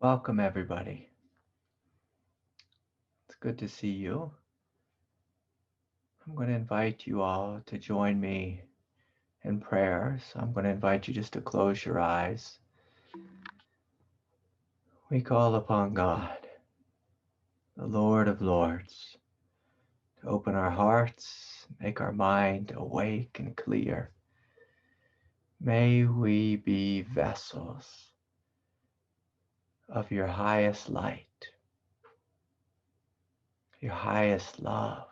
Welcome, everybody. It's good to see you. I'm going to invite you all to join me in prayer. So I'm going to invite you just to close your eyes. We call upon God, the Lord of Lords, to open our hearts, make our mind awake and clear. May we be vessels of your highest light, your highest love.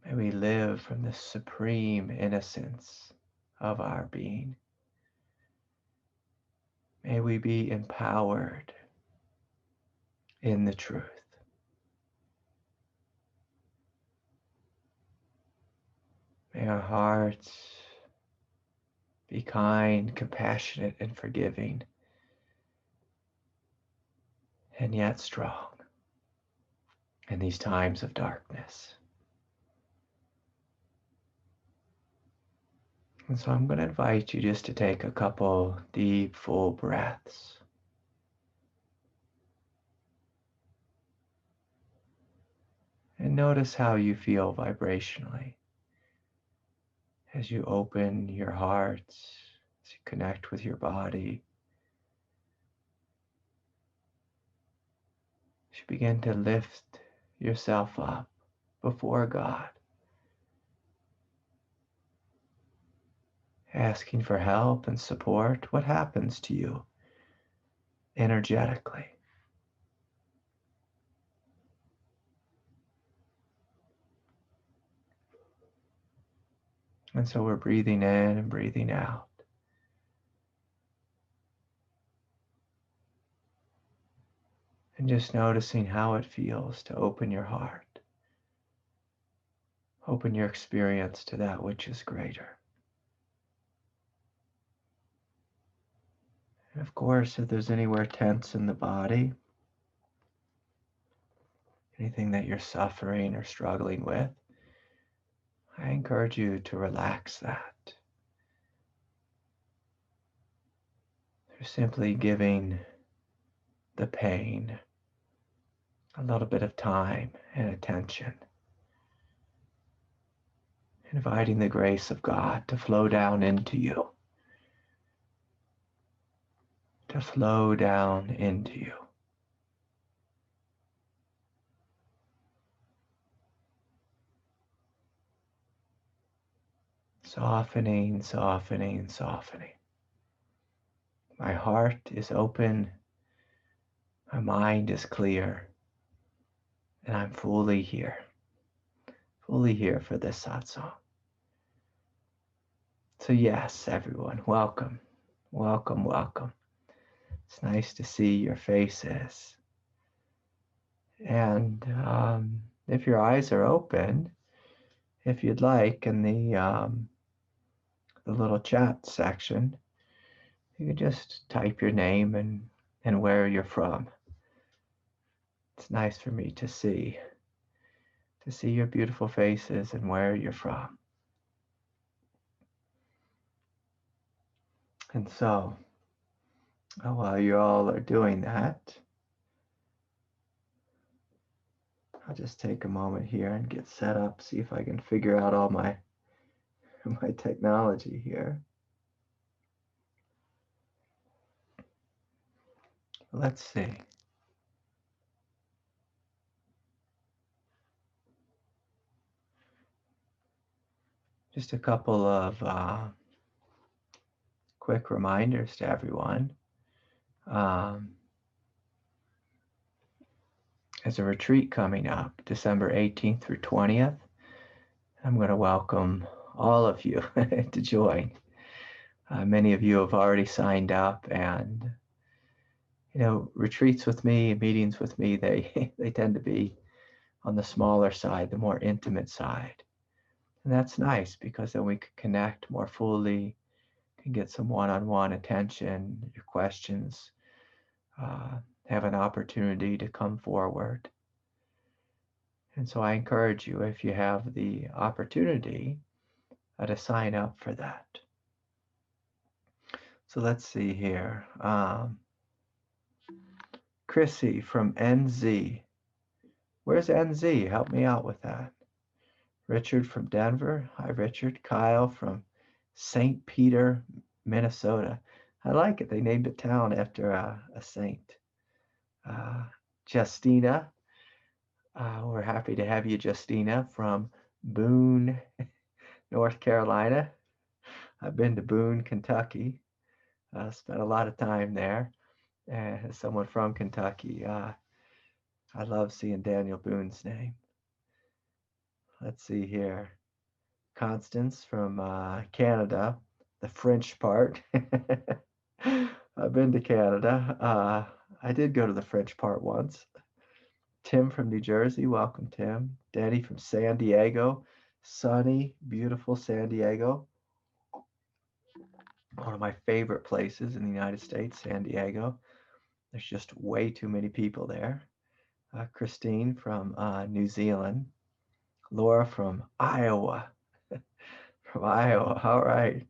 May we live from the supreme innocence of our being. May we be empowered in the truth. May our hearts be kind, compassionate, and forgiving, and yet strong in these times of darkness. And so I'm going to invite you just to take a couple deep, full breaths. And notice how you feel vibrationally as you open your hearts, as you connect with your body. As you begin to lift yourself up before God, asking for help and support, what happens to you energetically? And so we're breathing in and breathing out. And just noticing how it feels to open your heart. Open your experience to that which is greater. And of course, if there's anywhere tense in the body, anything that you're suffering or struggling with, I encourage you to relax that. You're simply giving the pain a little bit of time and attention. Inviting the grace of God to flow down into you. To flow down into you. Softening, softening, softening. My heart is open, my mind is clear, and I'm fully here for this satsang. So yes, everyone, welcome, welcome, welcome. It's nice to see your faces. And if your eyes are open, if you'd like, in the little chat section, you can just type your name and where you're from. It's nice for me to see your beautiful faces and where you're from. And so, while you all are doing that, I'll just take a moment here and get set up, see if I can figure out all my technology here. Let's see. Just a couple of quick reminders to everyone. There's a retreat coming up, December 18th through 20th. I'm going to welcome all of you to join. Many of you have already signed up, and retreats with me, meetings with me, they tend to be on the smaller side, the more intimate side. And that's nice because then we can connect more fully, can get some one-on-one attention, your questions, have an opportunity to come forward. And so I encourage you, if you have the opportunity, to sign up for that. So let's see here. Chrissy from NZ. Where's NZ? Help me out with that. Richard from Denver. Hi, Richard. Kyle from St. Peter, Minnesota. I like it. They named a town after a saint. Justina. We're happy to have you, Justina, from Boone, North Carolina. I've been to Boone, Kentucky. Spent a lot of time there. And as someone from Kentucky, I love seeing Daniel Boone's name. Let's see here. Constance from Canada, the French part. I've been to Canada. I did go to the French part once. Tim from New Jersey, welcome, Tim. Danny from San Diego, sunny, beautiful San Diego. One of my favorite places in the United States, San Diego. There's just way too many people there. Christine from New Zealand. Laura from Iowa. From Iowa, all right.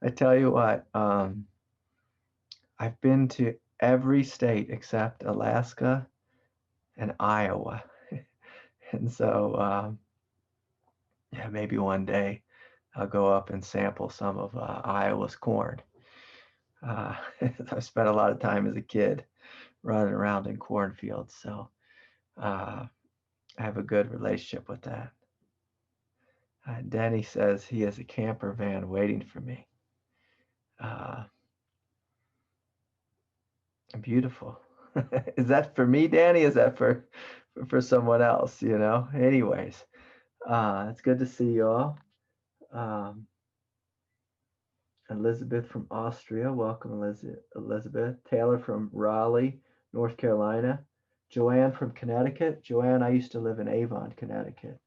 I tell you what, I've been to every state except Alaska and Iowa. And so, yeah, maybe one day I'll go up and sample some of Iowa's corn. I spent a lot of time as a kid running around in cornfields, so I have a good relationship with that. Danny says he has a camper van waiting for me. Beautiful. Is that for me, Danny? Is that for someone else? You know. Anyways, it's good to see you all. Elizabeth from Austria, welcome, Elizabeth. Taylor from Raleigh, North Carolina. Joanne from Connecticut. Joanne, I used to live in Avon, Connecticut.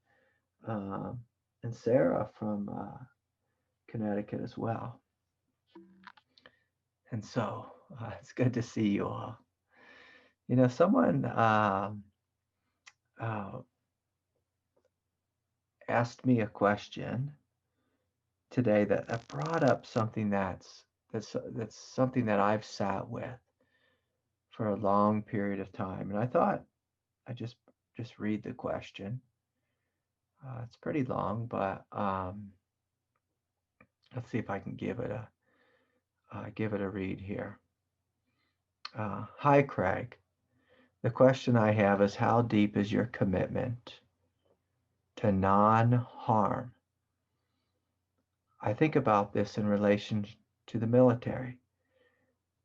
And Sarah from Connecticut as well. And so it's good to see you all. You know, someone asked me a question today that brought up something that's something that I've sat with for a long period of time, and I thought I'd just read the question. It's pretty long, but let's see if I can give it a read here. Hi, Craig. The question I have is, how deep is your commitment to non-harm? I think about this in relation to the military.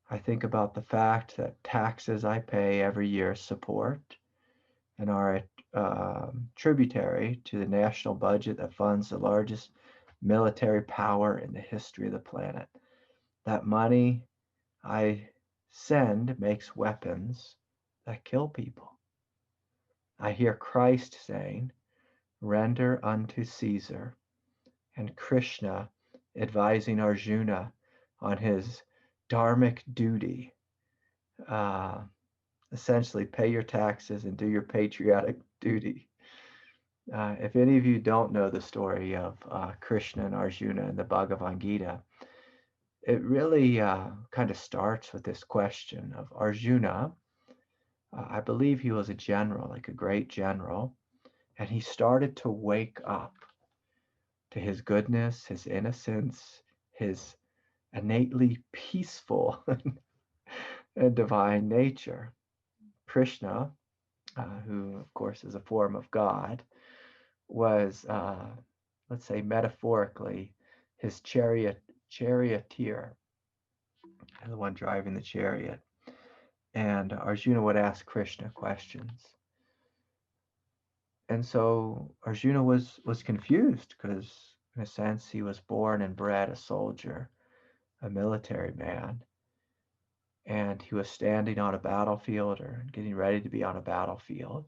I think about the fact that taxes I pay every year support and are tributary to the national budget that funds the largest military power in the history of the planet. That money I send makes weapons that kill people. I hear Christ saying, "Render unto Caesar," and Krishna advising Arjuna on his dharmic duty. Essentially, pay your taxes and do your patriotic duty. If any of you don't know the story of Krishna and Arjuna in the Bhagavad Gita, it really kind of starts with this question of Arjuna. I believe he was a general, like a great general, and he started to wake up to his goodness, his innocence, his innately peaceful and divine nature. Krishna, who of course is a form of God, was, let's say metaphorically, his charioteer, the one driving the chariot. And Arjuna would ask Krishna questions. And so Arjuna was confused because, in a sense, he was born and bred a soldier, a military man. And he was standing on a battlefield or getting ready to be on a battlefield.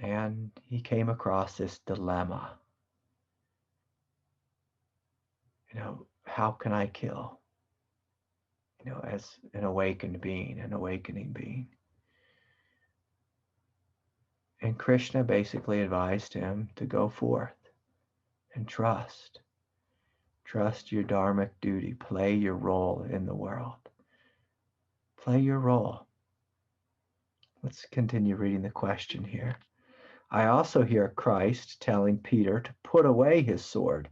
And he came across this dilemma. You know, how can I kill? You know, as an awakening being. And Krishna basically advised him to go forth and trust Trust your dharmic duty. Play your role in the world. Play your role. Let's continue reading the question here. I also hear Christ telling Peter to put away his sword,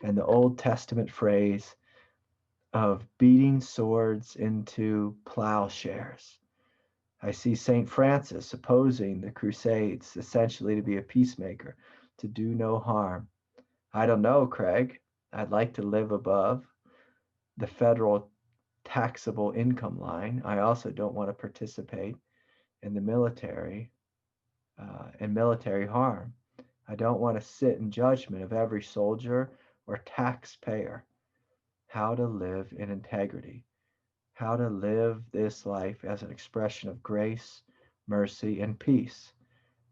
and the Old Testament phrase of beating swords into plowshares. I see St. Francis opposing the Crusades, essentially to be a peacemaker, to do no harm. I don't know, Craig. I'd like to live above the federal taxable income line. I also don't want to participate in the military and military harm. I don't want to sit in judgment of every soldier or taxpayer. How to live in integrity, how to live this life as an expression of grace, mercy, and peace.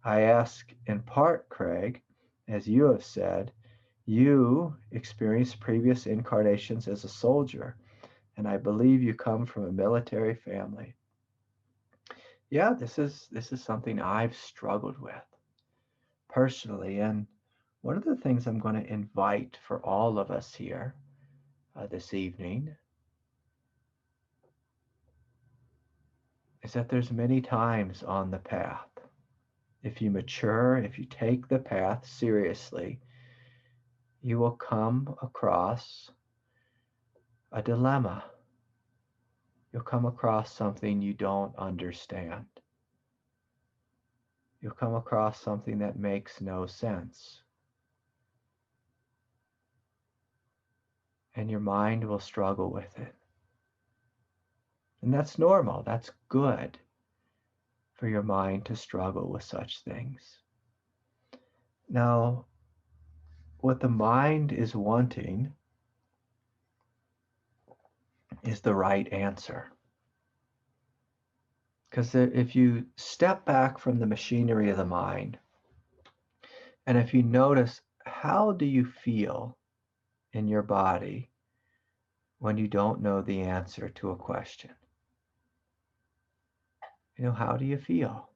I ask in part, Craig, as you have said, you experienced previous incarnations as a soldier, and I believe you come from a military family. Yeah, this is something I've struggled with personally, and one of the things I'm going to invite for all of us here this evening is that there's many times on the path. If you mature, if you take the path seriously, you will come across a dilemma. You'll come across something you don't understand. You'll come across something that makes no sense. And your mind will struggle with it. And that's normal. That's good for your mind to struggle with such things. Now, what the mind is wanting is the right answer. Because if you step back from the machinery of the mind, and if you notice, how do you feel in your body when you don't know the answer to a question? How do you feel?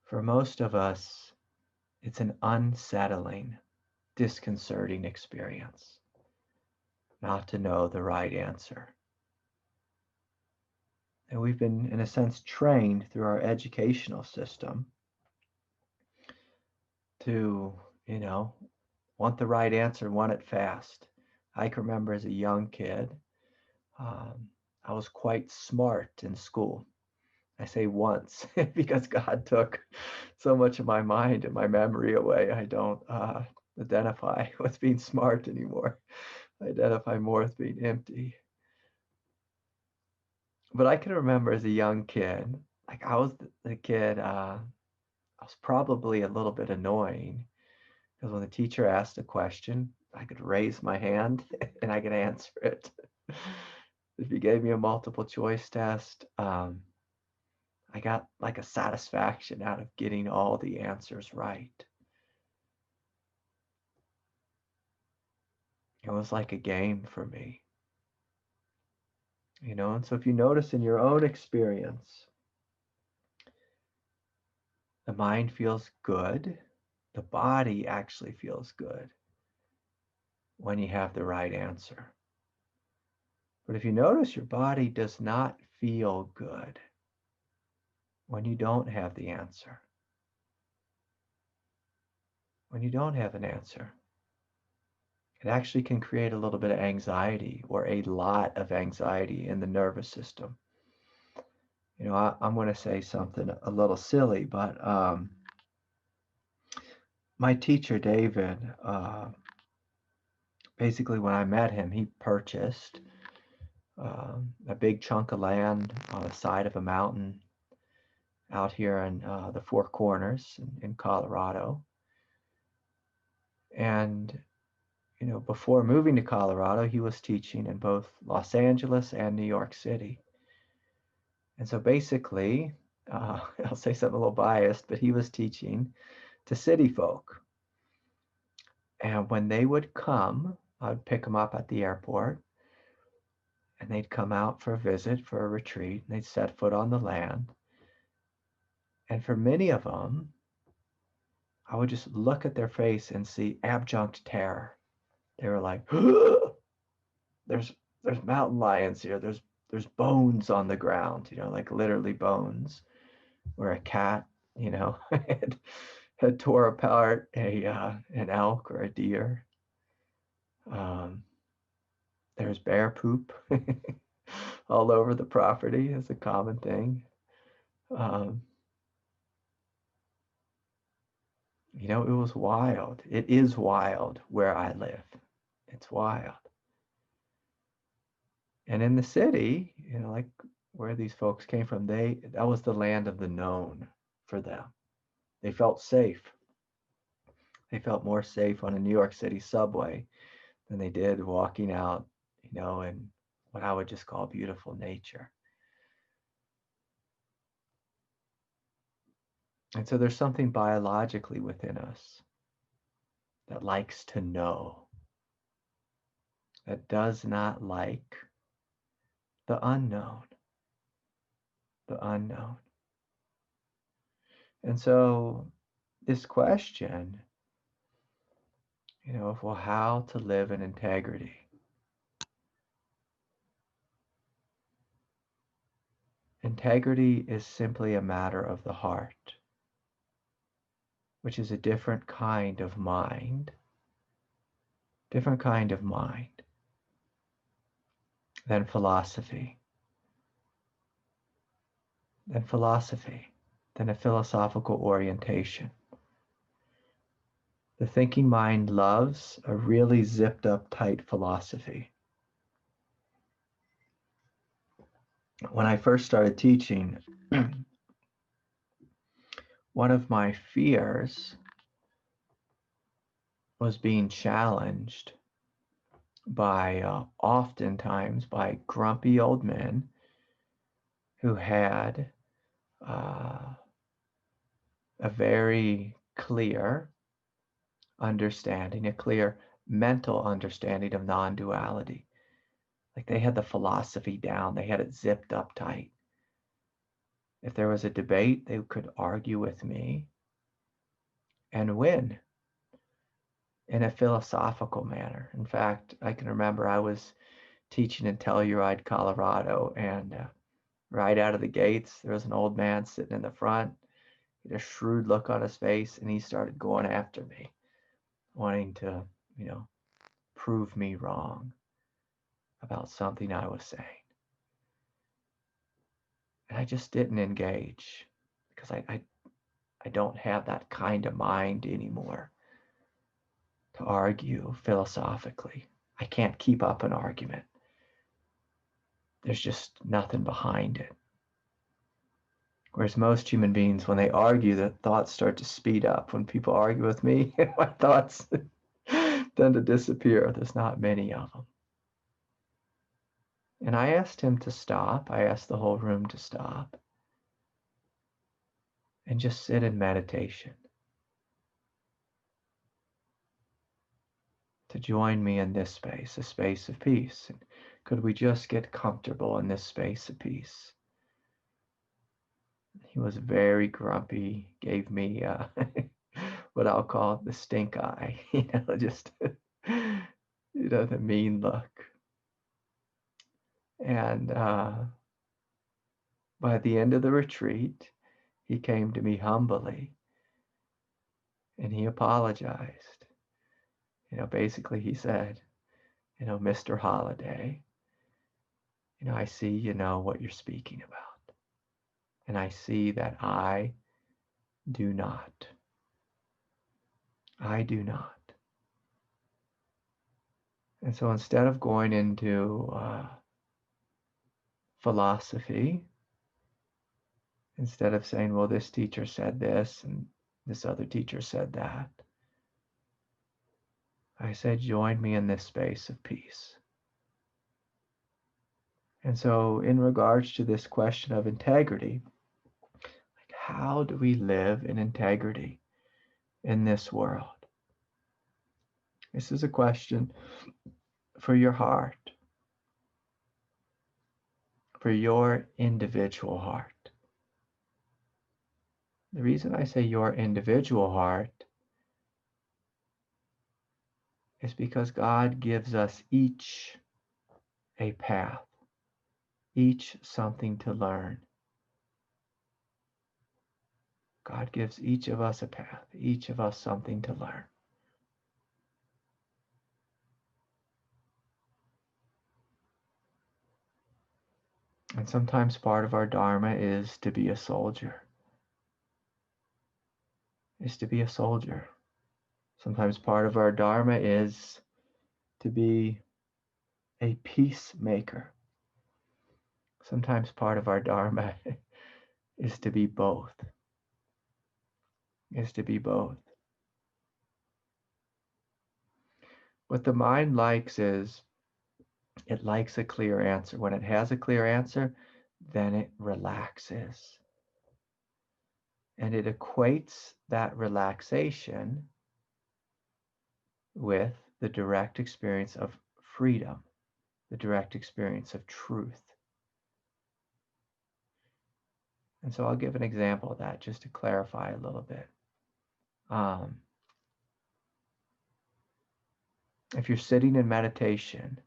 For most of us, it's an unsettling, disconcerting experience not to know the right answer. And we've been, in a sense, trained through our educational system to, want the right answer, want it fast. I can remember as a young kid, I was quite smart in school. I say once because God took so much of my mind and my memory away. I don't identify with being smart anymore. I identify more with being empty. But I can remember as a young kid, like I was the kid, I was probably a little bit annoying because when the teacher asked a question, I could raise my hand and I could answer it. If he gave me a multiple choice test, I got like a satisfaction out of getting all the answers right. It was like a game for me. And so if you notice in your own experience, the mind feels good, the body actually feels good when you have the right answer. But if you notice your body does not feel good when you don't have the answer, when you don't have an answer, it actually can create a little bit of anxiety or a lot of anxiety in the nervous system. I'm going to say something a little silly, but my teacher, David, basically when I met him, he purchased a big chunk of land on the side of a mountain out here in the Four Corners in Colorado. And, before moving to Colorado, he was teaching in both Los Angeles and New York City. And so basically, I'll say something a little biased, but he was teaching to city folk. And when they would come, I'd pick them up at the airport, and they'd come out for a visit, for a retreat, and they'd set foot on the land. And for many of them, I would just look at their face and see abject terror. They were like, there's mountain lions here. There's bones on the ground, like literally bones, where a cat, had tore apart an elk or a deer. There's bear poop all over the property is a common thing. It was wild. It is wild where I live. It's wild. And in the city, like where these folks came from, that was the land of the known for them. They felt safe. They felt more safe on a New York City subway than they did walking out, in what I would just call beautiful nature. And so there's something biologically within us that likes to know, that does not like the unknown. The unknown. And so this question, of how to live in integrity. Integrity is simply a matter of the heart, which is a different kind of mind than philosophy, than a philosophical orientation. The thinking mind loves a really zipped up tight philosophy. When I first started teaching, one of my fears was being challenged by oftentimes by grumpy old men who had a very clear understanding, a clear mental understanding of non-duality. Like they had the philosophy down, they had it zipped up tight. If there was a debate, they could argue with me and win in a philosophical manner. In fact, I can remember I was teaching in Telluride, Colorado, and right out of the gates, there was an old man sitting in the front. He had a shrewd look on his face, and he started going after me, wanting to, prove me wrong about something I was saying. And I just didn't engage because I don't have that kind of mind anymore to argue philosophically. I can't keep up an argument. There's just nothing behind it. Whereas most human beings, when they argue, the thoughts start to speed up. When people argue with me, my thoughts tend to disappear. There's not many of them. And I asked him to stop. I asked the whole room to stop and just sit in meditation, to join me in this space, a space of peace. And could we just get comfortable in this space of peace? He was very grumpy, gave me what I'll call the stink eye, just, the mean look. And by the end of the retreat, he came to me humbly and he apologized. Basically he said, Mr. Holliday, I see you know what you're speaking about. And I see that I do not. I do not. And so instead of going into philosophy, instead of saying, well, this teacher said this and this other teacher said that, I said, join me in this space of peace. And so in regards to this question of integrity, like how do we live in integrity in this world? This is a question for your heart, for your individual heart. The reason I say your individual heart is because God gives us each a path, each something to learn. God gives each of us a path, each of us something to learn. And sometimes part of our dharma is to be a soldier, Sometimes part of our dharma is to be a peacemaker. Sometimes part of our dharma is to be both. What the mind likes is, it likes a clear answer. When it has a clear answer, then it relaxes. And it equates that relaxation with the direct experience of freedom, the direct experience of truth. And so I'll give an example of that just to clarify a little bit. If you're sitting in meditation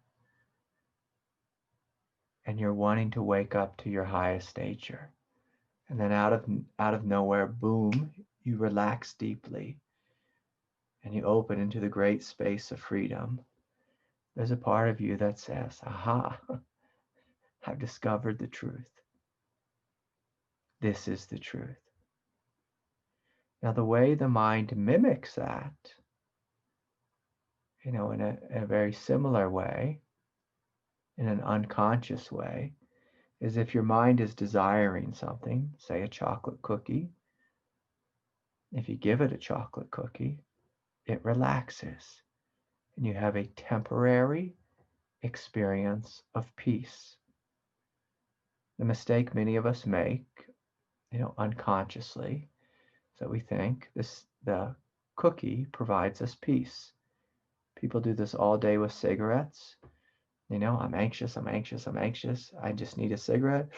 and you're wanting to wake up to your highest nature, and then out of nowhere, boom, you relax deeply and you open into the great space of freedom, there's a part of you that says, aha, I've discovered the truth. This is the truth. Now, the way the mind mimics that, in a very similar way, in an unconscious way, is if your mind is desiring something, say a chocolate cookie, if you give it a chocolate cookie, it relaxes and you have a temporary experience of peace. The mistake many of us make, unconsciously, is that we think the cookie provides us peace. People do this all day with cigarettes. I'm anxious. I just need a cigarette.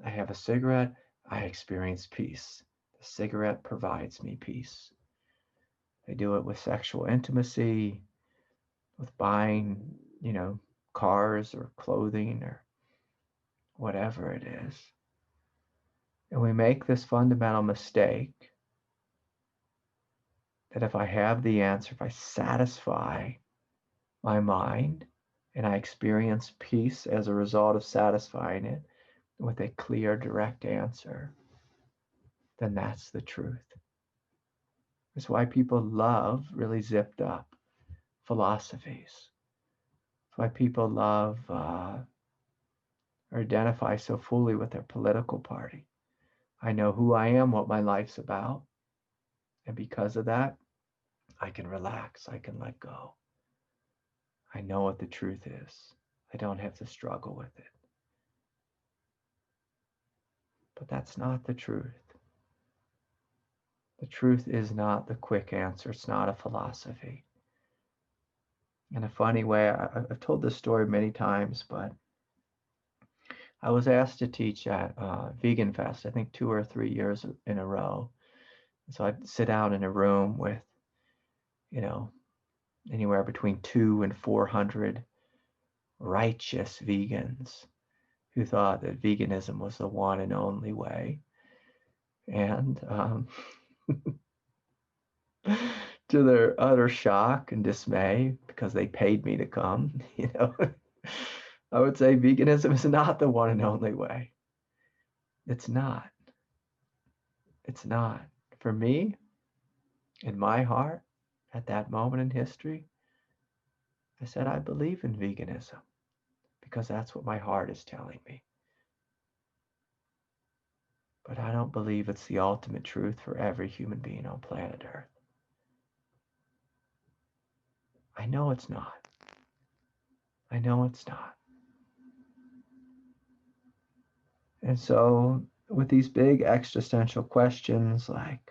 I have a cigarette. I experience peace. The cigarette provides me peace. They do it with sexual intimacy, with buying, cars or clothing or whatever it is. And we make this fundamental mistake that if I have the answer, if I satisfy my mind and I experience peace as a result of satisfying it with a clear, direct answer, then that's the truth. That's why people love really zipped up philosophies. That's why people love or identify so fully with their political party. I know who I am, what my life's about. And because of that, I can relax. I can let go. I know what the truth is. I don't have to struggle with it. But that's not the truth. The truth is not the quick answer. It's not a philosophy. In a funny way, I've told this story many times, but I was asked to teach at Vegan Fest, I think 2 or 3 years in a row. So I'd sit down in a room with, anywhere between 200 and 400 righteous vegans who thought that veganism was the one and only way. And to their utter shock and dismay, because they paid me to come, I would say veganism is not the one and only way. It's not. It's not. For me, in my heart, at that moment in history, I said, I believe in veganism because that's what my heart is telling me. But I don't believe it's the ultimate truth for every human being on planet Earth. I know it's not. I know it's not. And so with these big existential questions like,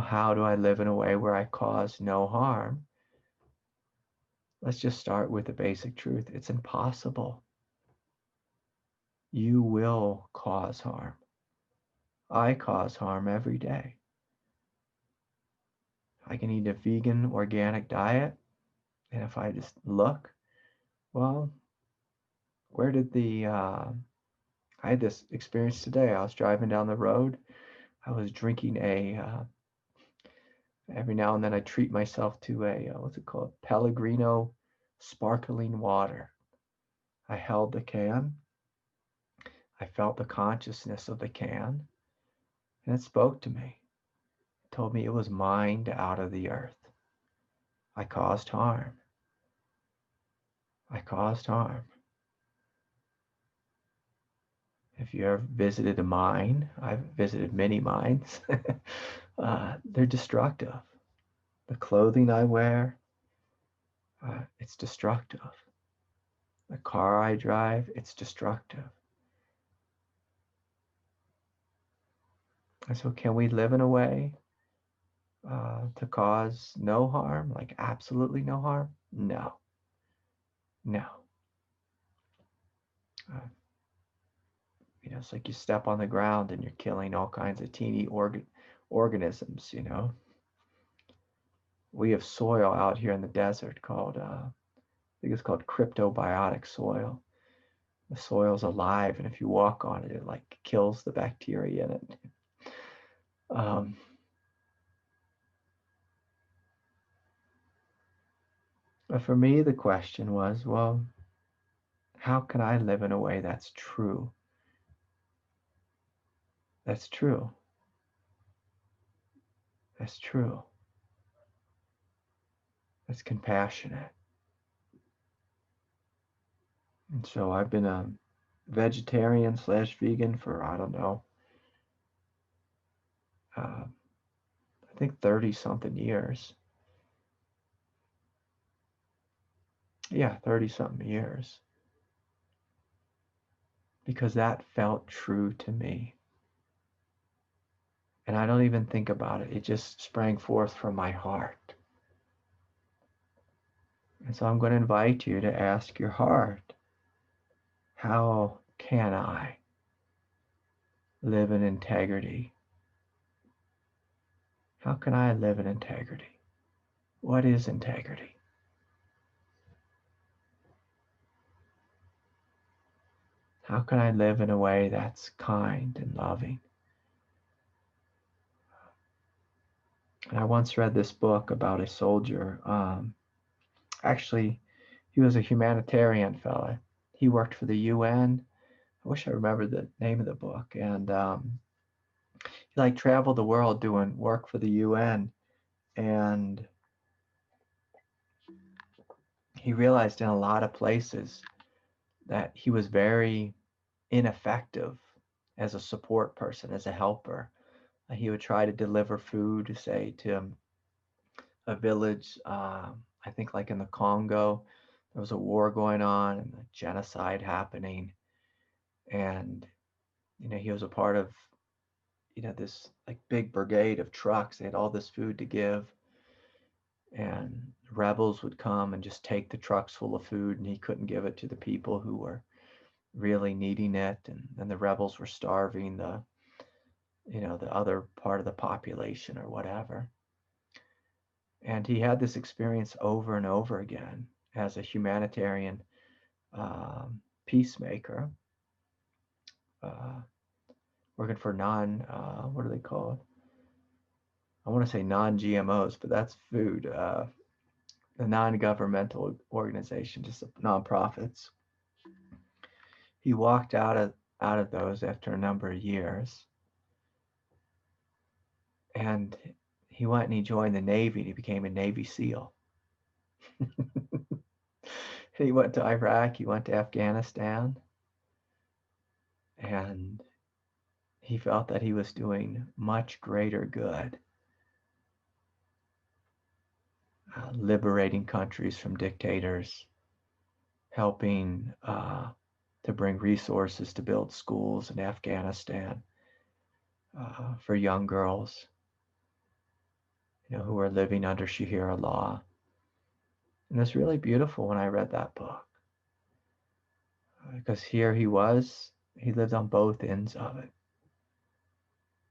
how do I live in a way where I cause no harm? Let's just start with the basic truth. It's impossible. You will cause harm. I cause harm every day. I can eat a vegan organic diet. And if I just look, well, where did I had this experience today. I was driving down the road. I was drinking every now and then I treat myself to what's it called? Pellegrino sparkling water. I held the can. I felt the consciousness of the can, and it spoke to me. It told me it was mined out of the earth. I caused harm. I caused harm. If you ever visited a mine, I've visited many mines, they're destructive. The clothing I wear, it's destructive. The car I drive, it's destructive. And so can we live in a way to cause no harm, like absolutely no harm? No, no. Uh, it's like you step on the ground and you're killing all kinds of teeny organisms, We have soil out here in the desert called, I think it's called cryptobiotic soil. The soil's alive, and if you walk on it, it like kills the bacteria in it. But for me, the question was, well, how can I live in a way that's true? That's true. That's true. That's compassionate. And so I've been a vegetarian / vegan for, I don't know, I think 30 something years. Yeah, 30 something years. Because that felt true to me. And I don't even think about it. It just sprang forth from my heart. And so I'm going to invite you to ask your heart, how can I live in integrity? How can I live in integrity? What is integrity? How can I live in a way that's kind and loving? And I once read this book about a soldier. Actually, he was a humanitarian fella. He worked for the UN. I wish I remembered the name of the book. And he like traveled the world doing work for the UN. And he realized in a lot of places that he was very ineffective as a support person, as a helper. He would try to deliver food, say, to a village, I think like in the Congo. There was a war going on and a genocide happening. And, he was a part of, this like big brigade of trucks. They had all this food to give. And rebels would come and just take the trucks full of food, and he couldn't give it to the people who were really needing it. And then the rebels were starving the other part of the population or whatever. And he had this experience over and over again as a humanitarian peacemaker, working for what are they called? I want to say non-GMOs, but that's food. The non-governmental organization, just nonprofits. He walked out of those after a number of years, and he went and he joined the Navy, and he became a Navy SEAL. He went to Iraq, he went to Afghanistan, and he felt that he was doing much greater good, liberating countries from dictators, helping to bring resources to build schools in Afghanistan for young girls, who were living under Sharia law. And it's really beautiful when I read that book, because here he lived on both ends of it.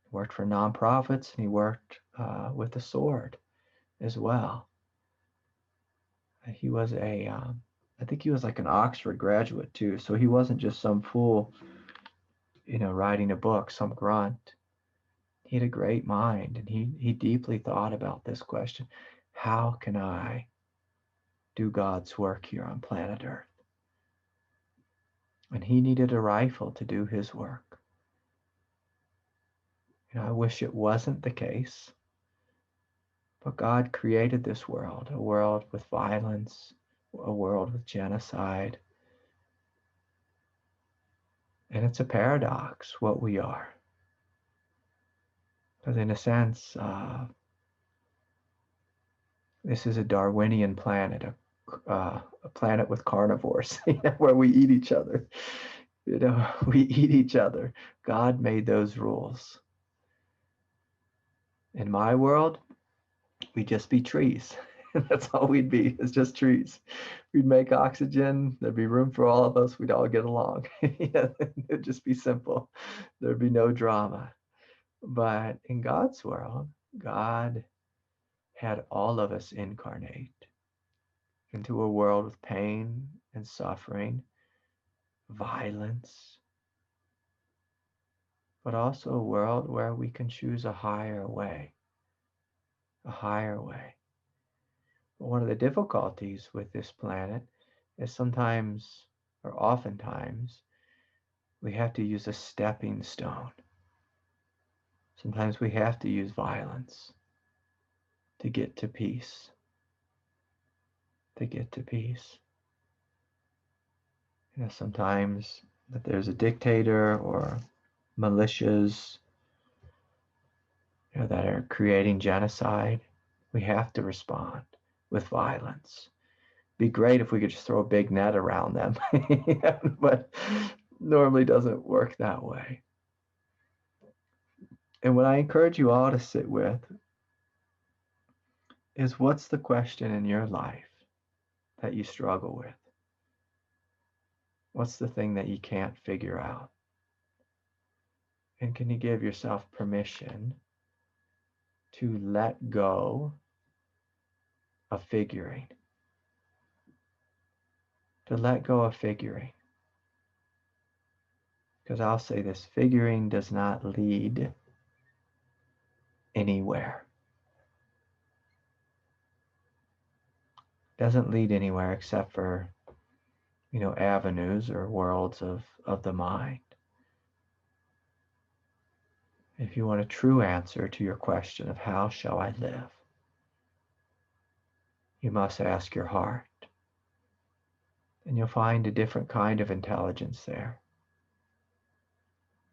He worked for nonprofits, and he worked with the sword. as well. He was I think he was like an Oxford graduate too. So he wasn't just some fool, writing a book, some grunt. He had a great mind, and he deeply thought about this question: how can I do God's work here on planet Earth? And he needed a rifle to do his work. I wish it wasn't the case, but God created this world, a world with violence, a world with genocide. And it's a paradox what we are. Because in a sense, this is a Darwinian planet, a planet with carnivores, where we eat each other. We eat each other. God made those rules. In my world, we'd just be trees. That's all we'd be, is just trees. We'd make oxygen. There'd be room for all of us. We'd all get along. It'd just be simple. There'd be no drama. But in God's world, God had all of us incarnate into a world with pain and suffering, violence, but also a world where we can choose a higher way, a higher way. But one of the difficulties with this planet is sometimes, or oftentimes, we have to use a stepping stone. Sometimes we have to use violence to get to peace. To get to peace. Sometimes that there's a dictator or militias that are creating genocide, we have to respond with violence. It'd be great if we could just throw a big net around them, but normally doesn't work that way. And what I encourage you all to sit with is, what's the question in your life that you struggle with? What's the thing that you can't figure out? And can you give yourself permission to let go of figuring? To let go of figuring. Because I'll say this, figuring does not lead anywhere. Doesn't lead anywhere except for, avenues or worlds of the mind. If you want a true answer to your question of how shall I live, you must ask your heart. And you'll find a different kind of intelligence there.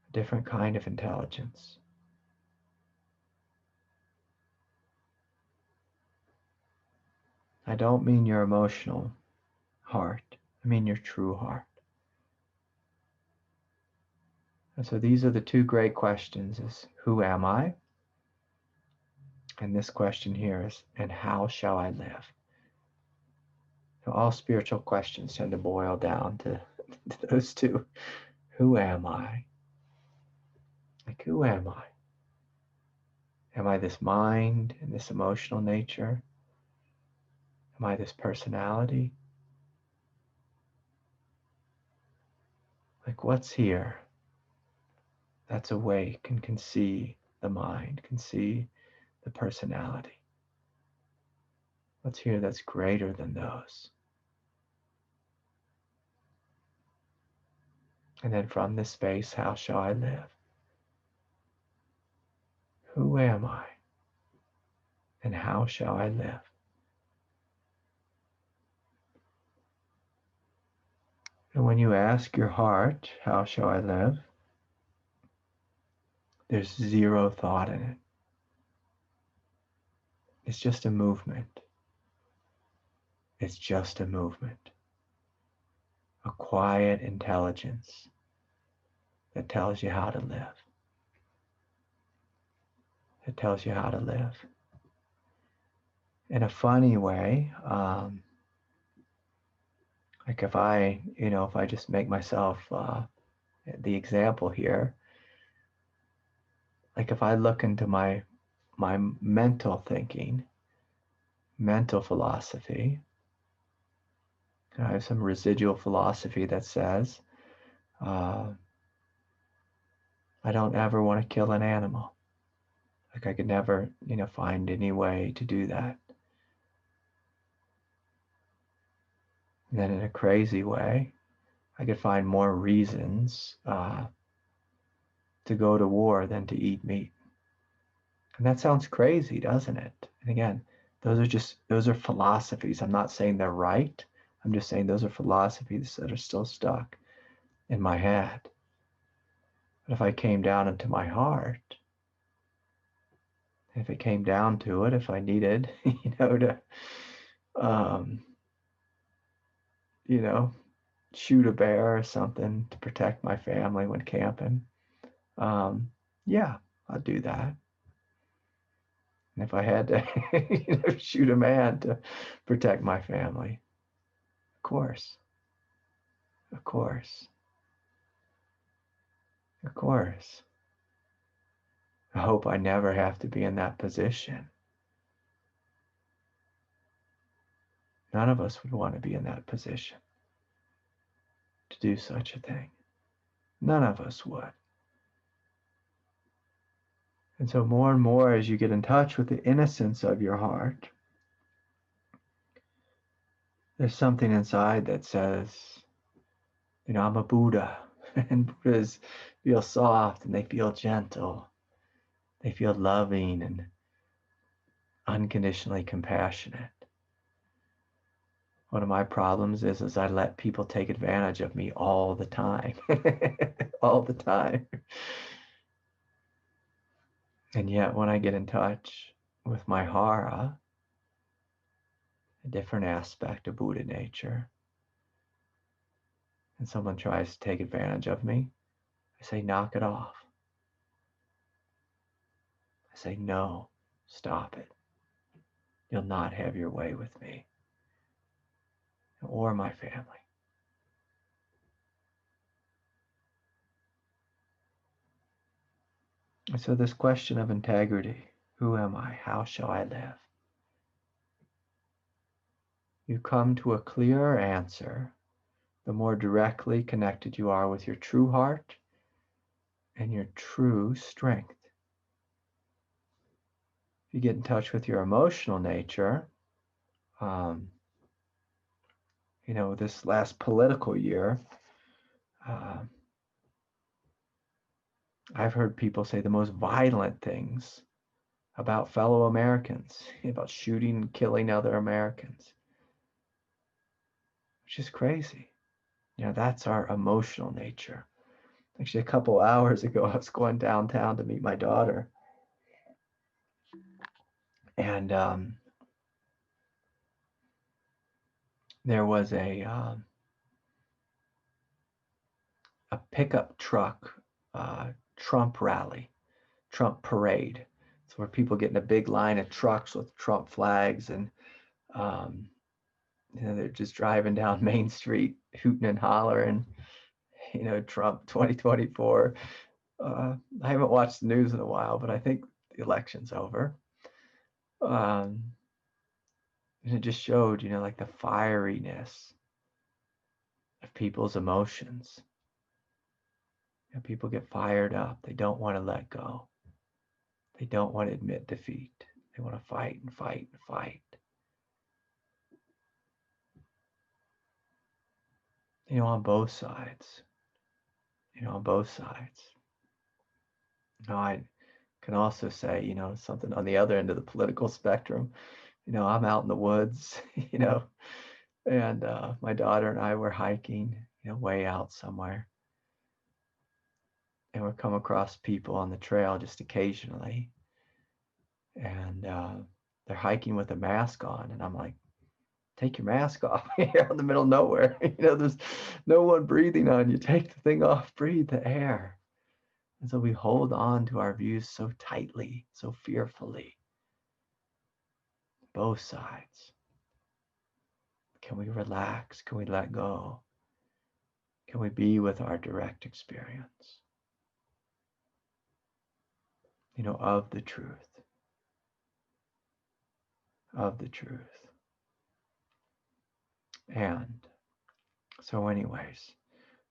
A different kind of intelligence. I don't mean your emotional heart. I mean your true heart. And so these are the two great questions: is who am I? And this question here is, and how shall I live? So all spiritual questions tend to boil down to those two. Who am I? Like, who am I? Am I this mind and this emotional nature? Am I this personality? Like, what's here that's awake and can see the mind, can see the personality? What's here that's greater than those? And then from this space, how shall I live? Who am I? And how shall I live? And when you ask your heart, how shall I live? There's zero thought in it. It's just a movement. It's just a movement. A quiet intelligence that tells you how to live. It tells you how to live. In a funny way, like if I just make myself the example here, like if I look into my mental thinking, mental philosophy. I have some residual philosophy that says, I don't ever want to kill an animal. Like I could never, find any way to do that. And then in a crazy way, I could find more reasons to go to war than to eat meat. And that sounds crazy, doesn't it? And again, those are philosophies. I'm not saying they're right. I'm just saying those are philosophies that are still stuck in my head. But if I came down into my heart, if it came down to it, if I needed, to, shoot a bear or something to protect my family when camping, yeah, I'll do that. And if I had to, shoot a man to protect my family, of course, of course, of course. I hope I never have to be in that position. None of us would want to be in that position to do such a thing. None of us would. And so more and more as you get in touch with the innocence of your heart, there's something inside that says, I'm a Buddha. And Buddhas feel soft and they feel gentle. They feel loving and unconditionally compassionate. One of my problems is I let people take advantage of me all the time. All the time. And yet when I get in touch with my hara, a different aspect of Buddha nature, and someone tries to take advantage of me, I say, knock it off. I say, no, stop it. You'll not have your way with me or my family. And so this question of integrity, who am I? How shall I live? You come to a clearer answer the more directly connected you are with your true heart and your true strength. If you get in touch with your emotional nature, this last political year, I've heard people say the most violent things about fellow Americans, about shooting and killing other Americans, which is crazy. That's our emotional nature. Actually, a couple hours ago, I was going downtown to meet my daughter. And there was a pickup truck Trump rally, Trump parade. It's where people get in a big line of trucks with Trump flags, and they're just driving down Main Street, hooting and hollering, Trump 2024. I haven't watched the news in a while, but I think the election's over. And it just showed, like the fieriness of people's emotions. People get fired up. They don't want to let go. They don't want to admit defeat. They want to fight and fight and fight. On both sides. On both sides. I can also say, something on the other end of the political spectrum. I'm out in the woods, and my daughter and I were hiking, way out somewhere. And we'll come across people on the trail just occasionally. And they're hiking with a mask on. And I'm like, take your mask off. You're in the middle of nowhere. There's no one breathing on you. Take the thing off, breathe the air. And so we hold on to our views so tightly, so fearfully. Both sides. Can we relax? Can we let go? Can we be with our direct experience? Of the truth. of the truth. And so anyways,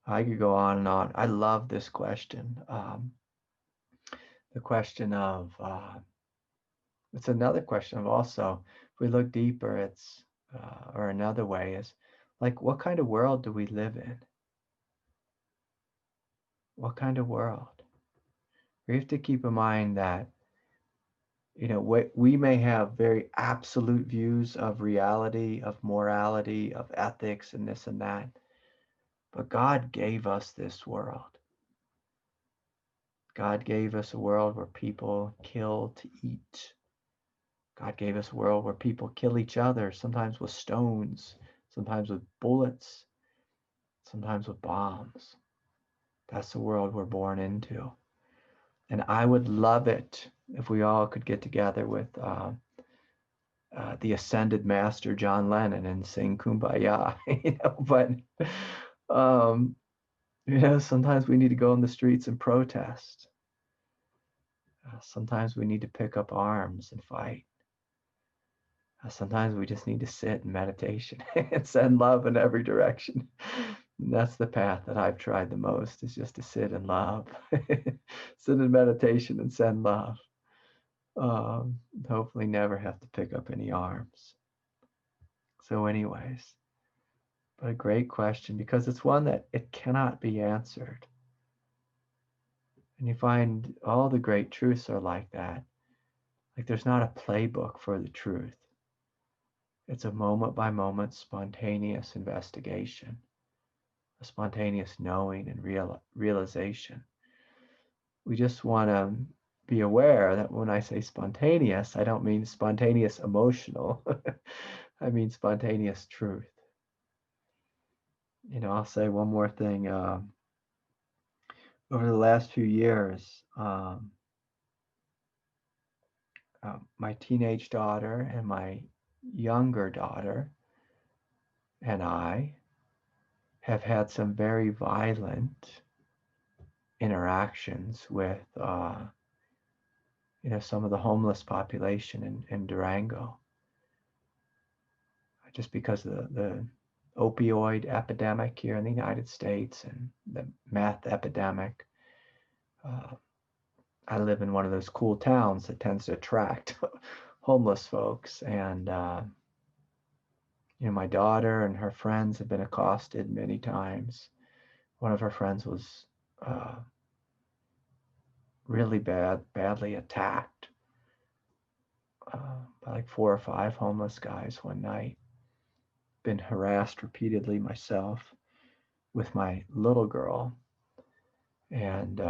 I could go on and on. I love this question. The question of, it's another question of also, if we look deeper, it's, or another way is, like, what kind of world do we live in? What kind of world? We have to keep in mind that, you know, we may have very absolute views of reality, of morality, of ethics, and this and that, but God gave us this world. God gave us a world where people kill to eat. God gave us a world where people kill each other, sometimes with stones, sometimes with bullets, sometimes with bombs. That's the world we're born into. And I would love it if we all could get together with the ascended master John Lennon and sing Kumbaya, you know, but you know, sometimes we need to go in the streets and protest. Sometimes we need to pick up arms and fight. Sometimes we just need to sit in meditation and send love in every direction. And that's the path that I've tried the most, is just to sit and love, sit in meditation and send love. Hopefully never have to pick up any arms. So anyways, but a great question, because it's one that it cannot be answered. And you find all the great truths are like that. Like there's not a playbook for the truth. It's a moment by moment spontaneous investigation, a spontaneous knowing and realization. We just want to be aware that when I say spontaneous, I don't mean spontaneous emotional. I mean spontaneous truth. You know, I'll say one more thing. Over the last few years, my teenage daughter and my younger daughter and I have had some very violent interactions with, you know, some of the homeless population in Durango, just because of the opioid epidemic here in the United States and the meth epidemic. I live in one of those cool towns that tends to attract homeless folks, and you know, my daughter and her friends have been accosted many times. One of her friends was really badly attacked by like 4 or 5 homeless guys one night. Been harassed repeatedly myself with my little girl, and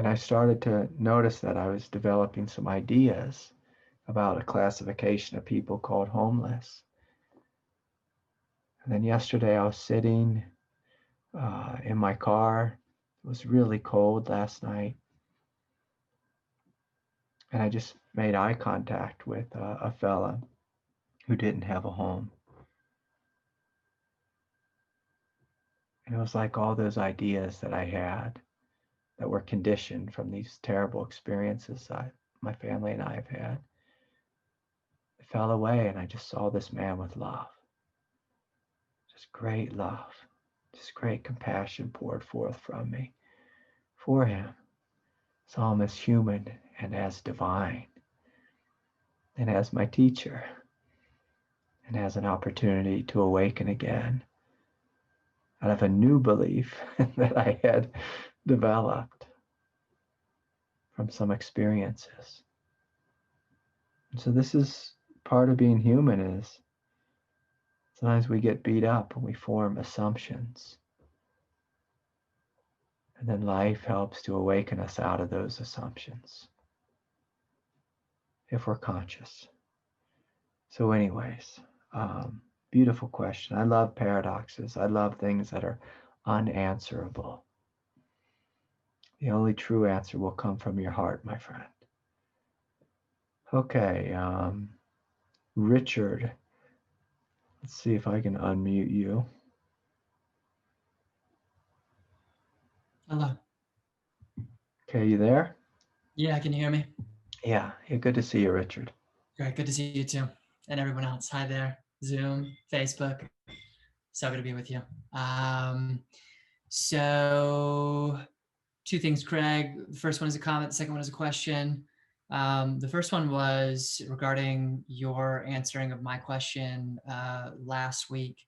I started to notice that I was developing some ideas about a classification of people called homeless. And then yesterday I was sitting in my car. It was really cold last night. And I just made eye contact with a fella who didn't have a home. And it was like all those ideas that I had that were conditioned from these terrible experiences that my family and I have had. It fell away, and I just saw this man with love. Just great love. Just great compassion poured forth from me for him. Saw him as human and as divine, and as my teacher, and as an opportunity to awaken again out of a new belief that I had developed from some experiences. And so this is part of being human, is sometimes we get beat up and we form assumptions. And then life helps to awaken us out of those assumptions, if we're conscious. So anyways, beautiful question. I love paradoxes. I love things that are unanswerable. The only true answer will come from your heart, my friend. Okay, Richard. Let's see if I can unmute you. Hello. Okay, you there? Yeah, can you hear me? Yeah, good to see you, Richard. Great, good to see you too. And everyone else. Hi there. Zoom, Facebook. So good to be with you. So two things, Craig. The first one is a comment, the second one is a question. The first one was regarding your answering of my question last week.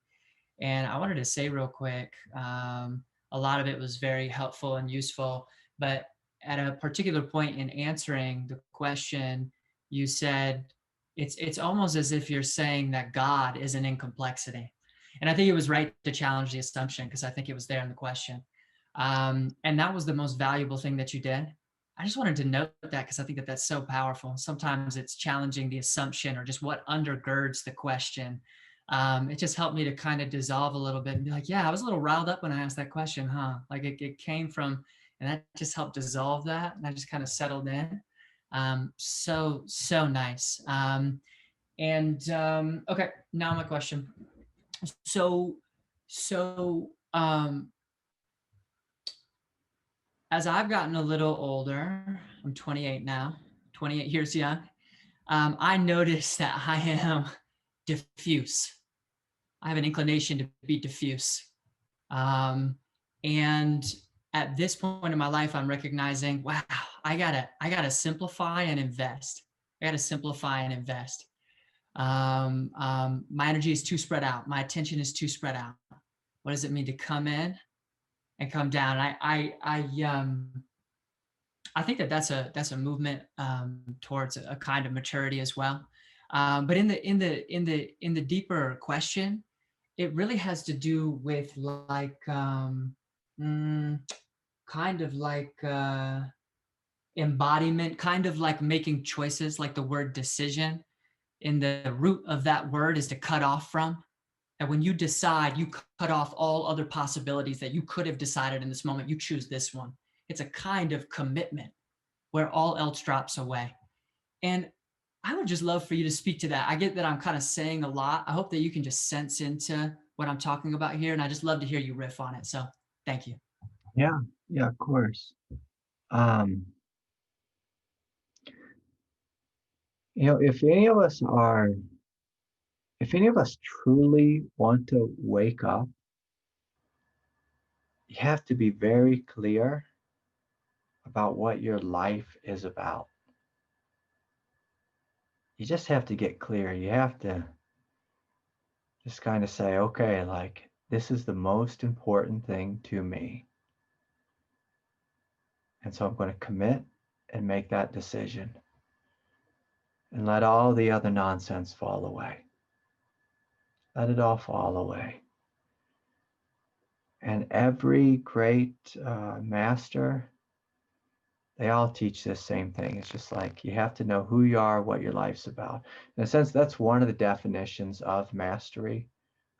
And I wanted to say real quick, a lot of it was very helpful and useful, but at a particular point in answering the question, you said it's almost as if you're saying that God is an incomplexity. And I think it was right to challenge the assumption because I think it was there in the question. And that was the most valuable thing that you did. I just wanted to note that because I think that that's so powerful. Sometimes it's challenging the assumption or just what undergirds the question. It just helped me to kind of dissolve a little bit and be like, yeah, I was a little riled up when I asked that question, huh? Like it came from, and that just helped dissolve that. And I just kind of settled in. So nice. Okay, now my question. So, so as I've gotten a little older, I'm 28 now, 28 years young. I noticed that I am diffuse. I have an inclination to be diffuse. Um, and at this point in my life, I'm recognizing, wow, I gotta simplify and invest. I gotta simplify and invest. My energy is too spread out. My attention is too spread out. What does it mean to come in and come down? I think that that's a movement towards a kind of maturity as well. But in the deeper question, it really has to do with like mm, kind of like embodiment, kind of like making choices, like the word decision. In the root of that word is to cut off from. And when you decide, you cut off all other possibilities that you could have decided in this moment. You choose this one. It's a kind of commitment where all else drops away. And I would just love for you to speak to that. I get that I'm kind of saying a lot. I hope that you can just sense into what I'm talking about here. And I just love to hear you riff on it. So thank you. Yeah, yeah, of course. Um, if any of us truly want to wake up, you have to be very clear about what your life is about. You just have to get clear. You have to just kind of say, okay, like, this is the most important thing to me. And so I'm going to commit and make that decision and let all the other nonsense fall away. Let it all fall away. And every great master, they all teach this same thing. It's just like you have to know who you are, what your life's about. In a sense, that's one of the definitions of mastery,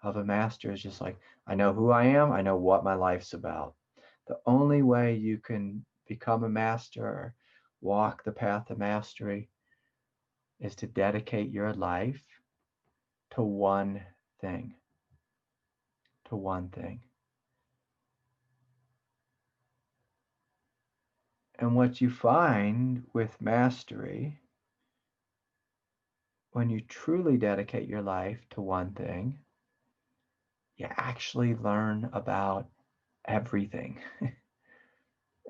of a master, is just like, I know who I am, I know what my life's about. The only way you can become a master or walk the path of mastery is to dedicate your life to one thing, to one thing. And what you find with mastery, when you truly dedicate your life to one thing, you actually learn about everything,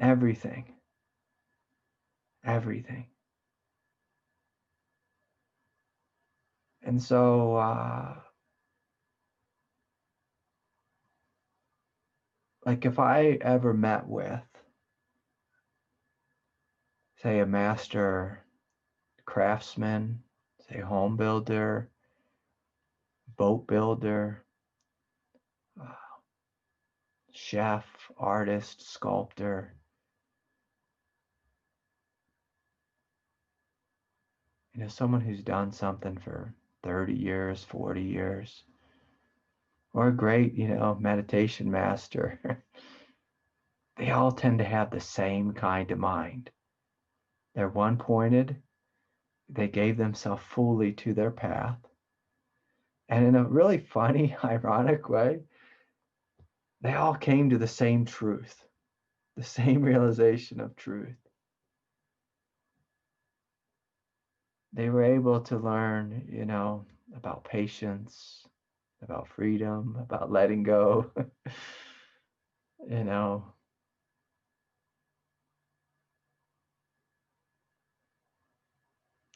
everything, everything. And so, like if I ever met with, say, a master craftsman, say, home builder, boat builder, uh, chef, artist, sculptor, someone who's done something for 30 years, 40 years, or a great, meditation master, they all tend to have the same kind of mind. They're one pointed, they gave themselves fully to their path. And in a really funny, ironic way, they all came to the same truth, the same realization of truth. they were able to learn, about patience, about freedom, about letting go, you know.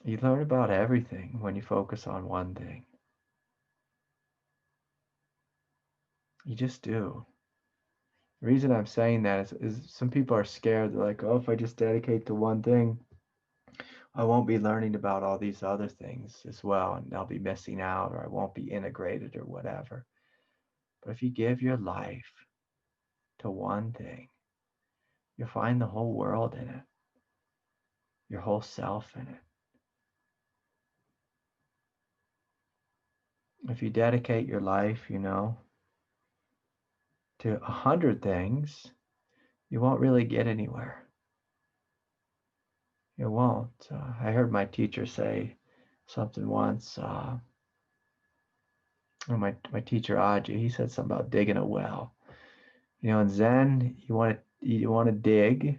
You learn about everything when you focus on one thing. You just do. The reason I'm saying that is some people are scared. They're like, oh, if I just dedicate to one thing, I won't be learning about all these other things as well, and I'll be missing out, or I won't be integrated, or whatever. But if you give your life to one thing, you'll find the whole world in it, your whole self in it. If you dedicate your life, to 100 things, you won't really get anywhere. You won't. I heard my teacher say something once. My teacher Aji, he said something about digging a well. In Zen, you want to dig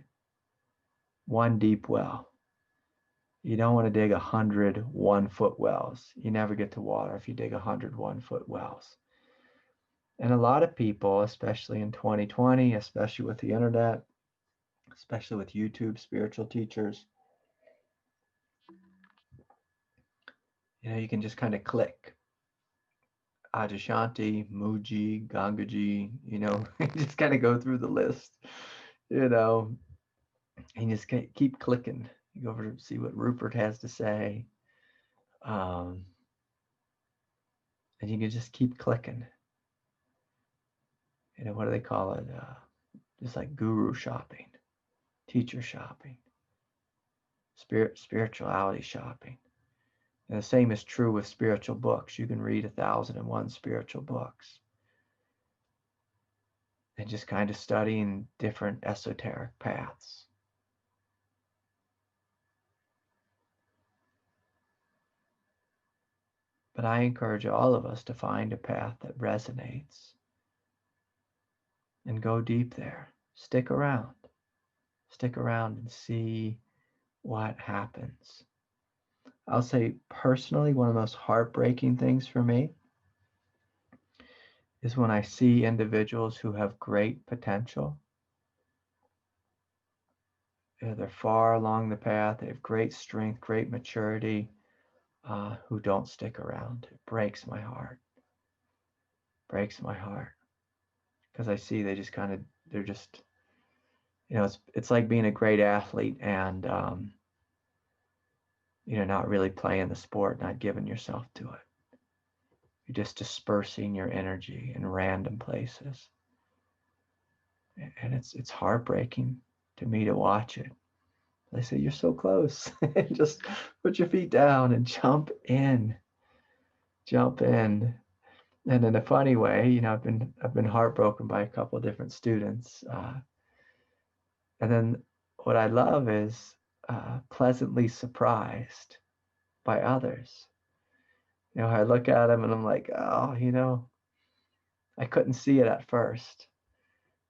one deep well. You don't want to dig 100 1-foot wells. You never get to water if you dig 100 1-foot wells. And a lot of people, especially in 2020, especially with the internet, especially with YouTube spiritual teachers, you can just kind of click Adyashanti, Mooji, Gangaji, you just kind of go through the list, and you just keep clicking. You go over to see what Rupert has to say. And you can just keep clicking. What do they call it? Just like guru shopping, teacher shopping, spirituality shopping. And the same is true with spiritual books. You can read 1,001 spiritual books and just kind of studying different esoteric paths. But I encourage all of us to find a path that resonates and go deep there. Stick around and see what happens. I'll say personally, one of the most heartbreaking things for me is when I see individuals who have great potential. They're far along the path, they have great strength, great maturity, who don't stick around. It breaks my heart. Because I see they're just, it's like being a great athlete and, not really playing the sport, not giving yourself to it. You're just dispersing your energy in random places. And it's heartbreaking to me to watch it. They say, you're so close. Just put your feet down and jump in. And in a funny way, I've been heartbroken by a couple of different students. And then what I love is pleasantly surprised by others. I look at them and I'm like, oh, I couldn't see it at first,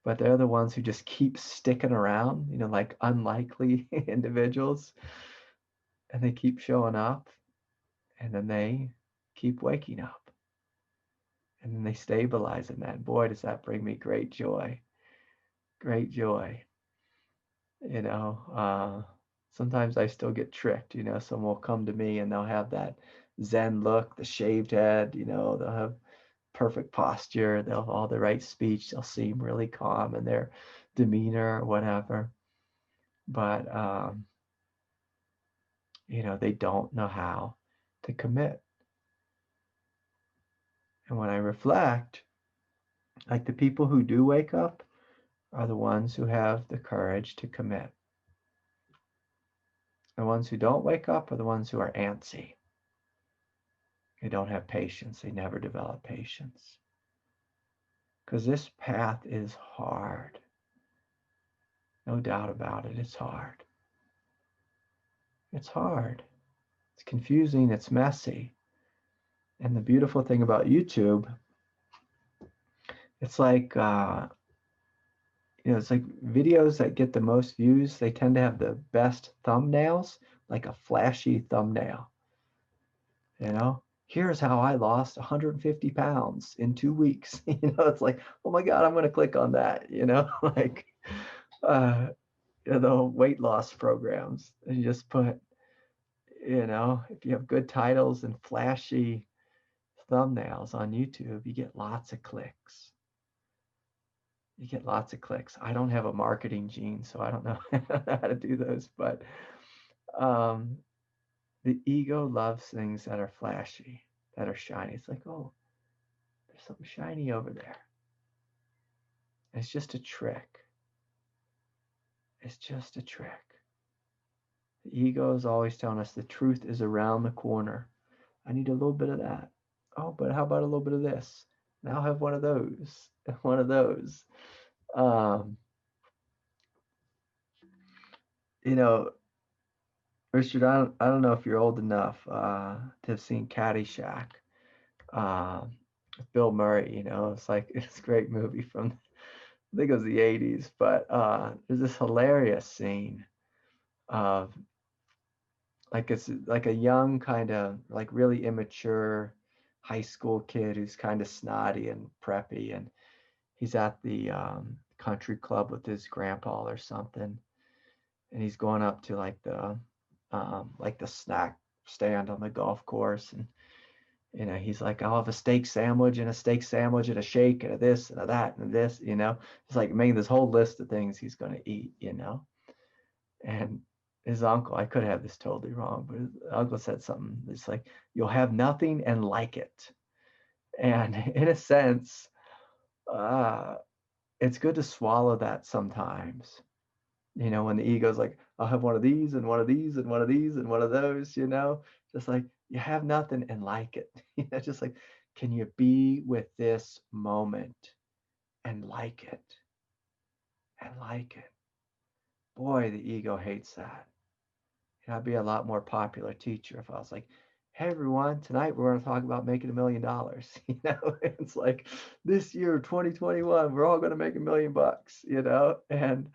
but they're the ones who just keep sticking around, like unlikely individuals, and they keep showing up, and then they keep waking up, and then they stabilize in that. Boy, does that bring me great joy. Sometimes I still get tricked. Someone will come to me and they'll have that Zen look, the shaved head, they'll have perfect posture, they'll have all the right speech, they'll seem really calm in their demeanor or whatever. But, they don't know how to commit. And when I reflect, like the people who do wake up are the ones who have the courage to commit. The ones who don't wake up are the ones who are antsy. They don't have patience. They never develop patience. Because this path is hard. No doubt about it, it's hard. It's hard. It's confusing, it's messy. And the beautiful thing about YouTube, it's like, it's like videos that get the most views, they tend to have the best thumbnails, like a flashy thumbnail. You know, here's how I lost 150 pounds in 2 weeks. You know, it's like, oh my God, I'm going to click on that, you know, like, the weight loss programs. And you just put, you know, if you have good titles and flashy thumbnails on YouTube, you get lots of clicks. You get lots of clicks. I don't have a marketing gene, so I don't know how to do those, but the ego loves things that are flashy, that are shiny. It's like, oh, there's something shiny over there. It's just a trick. It's just a trick. The ego is always telling us the truth is around the corner. I need a little bit of that. Oh, but how about a little bit of this? Now I'll have one of those. One of those. You know, Richard, I don't know if you're old enough to have seen Caddyshack. Bill Murray, you know, it's like it's a great movie from I think it was the 80s, but there's this hilarious scene of like it's like a young kind of like really immature high school kid who's kind of snotty and preppy, and he's at the country club with his grandpa or something, and he's going up to like the snack stand on the golf course, and you know, he's like, I'll have a steak sandwich and a steak sandwich and a shake and a this and a that and this, you know. It's like making this whole list of things he's going to eat, you know. And his uncle, I could have this totally wrong, but his uncle said something. It's like, you'll have nothing and like it. And in a sense, it's good to swallow that sometimes. You know, when the ego's like, I'll have one of these and one of these and one of these and one of those, you know, just like you have nothing and like it. You know, just like, can you be with this moment and like it? And like it. Boy, the ego hates that. And I'd be a lot more popular teacher if I was like, hey everyone, tonight we're going to talk about making $1 million. You know, it's like this year, 2021, we're all going to make $1 million, you know, and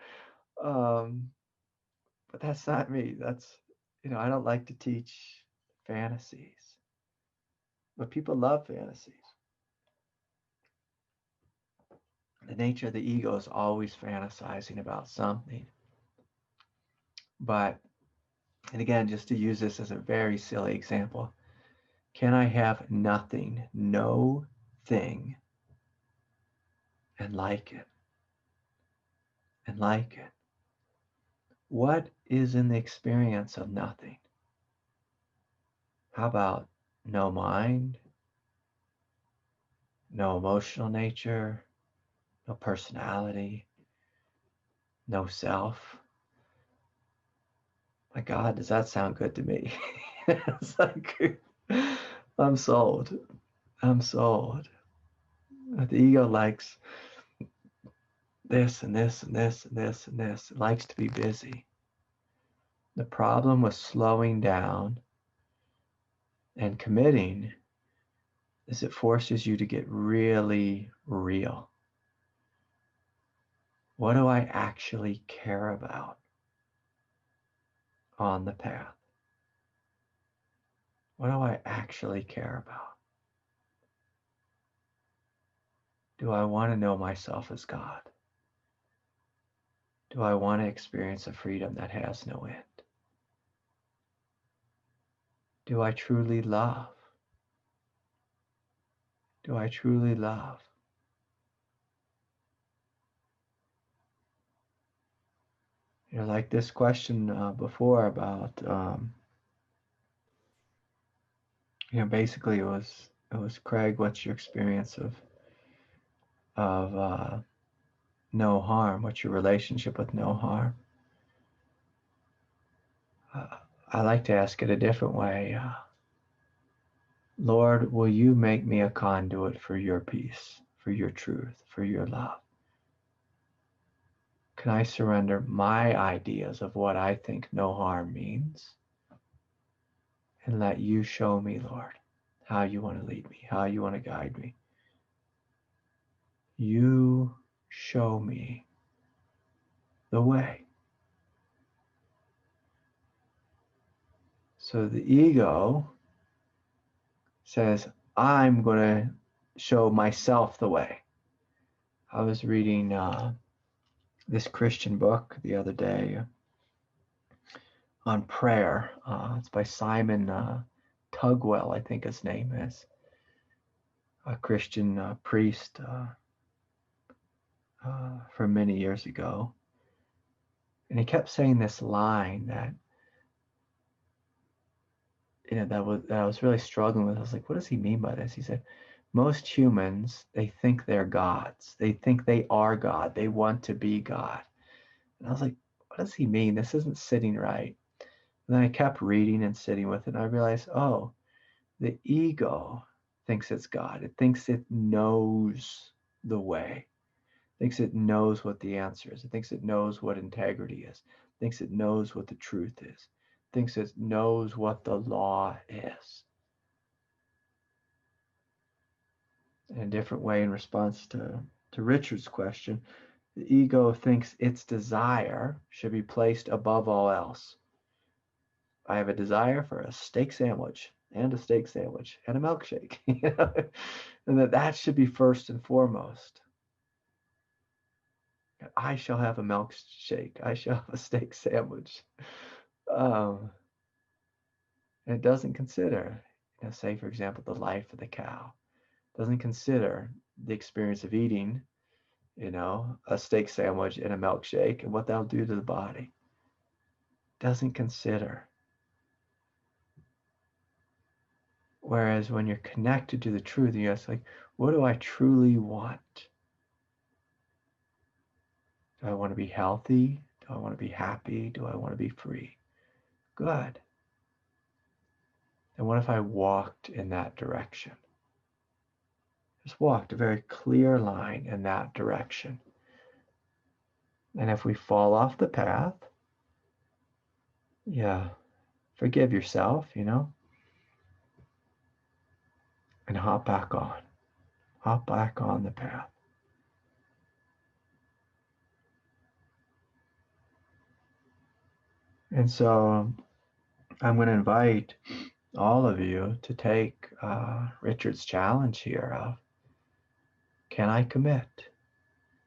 but that's not me. That's, you know, I don't like to teach fantasies, but people love fantasies. The nature of the ego is always fantasizing about something. But, and again, just to use this as a very silly example, can I have nothing, no thing, and like it? And like it. What is in the experience of nothing? How about no mind, no emotional nature, no personality, no self? My God, does that sound good to me? It's like, I'm sold. I'm sold. The ego likes this and this and this and this and this. It likes to be busy. The problem with slowing down and committing is it forces you to get really real. What do I actually care about on the path? What do I actually care about? Do I want to know myself as God? Do I want to experience a freedom that has no end? Do I truly love? Do I truly love? You know, like this question before about, you know, basically it was Craig, what's your experience of no harm? What's your relationship with no harm? I like to ask it a different way. Lord, will you make me a conduit for your peace, for your truth, for your love? Can I surrender my ideas of what I think no harm means and let you show me, Lord, how you want to lead me, how you want to guide me? You show me the way. So the ego says, I'm going to show myself the way. I was reading this Christian book the other day on prayer. It's by Simon Tugwell, I think his name is, a Christian priest from many years ago. And he kept saying this line that, that I was really struggling with. I was like, what does he mean by this? He said, most humans, they think they're gods. They think they are God. They want to be God. And I was like, what does he mean? This isn't sitting right. And then I kept reading and sitting with it, and I realized, oh, the ego thinks it's God. It thinks it knows the way. It thinks it knows what the answer is. It thinks it knows what integrity is. It thinks it knows what the truth is. It thinks it knows what the law is. In a different way, in response to Richard's question, the ego thinks its desire should be placed above all else. I have a desire for a steak sandwich and a steak sandwich and a milkshake, and that should be first and foremost. I shall have a milkshake. I shall have a steak sandwich. And it doesn't consider, say, for example, the life of the cow. It doesn't consider the experience of eating, a steak sandwich and a milkshake and what that'll do to the body. It doesn't consider. Whereas when you're connected to the truth, you ask, like, what do I truly want? Do I want to be healthy? Do I want to be happy? Do I want to be free? Good. And what if I walked in that direction? Just walked a very clear line in that direction. And if we fall off the path, forgive yourself, and hop back on. Hop back on the path. And so I'm going to invite all of you to take Richard's challenge here of, can I commit?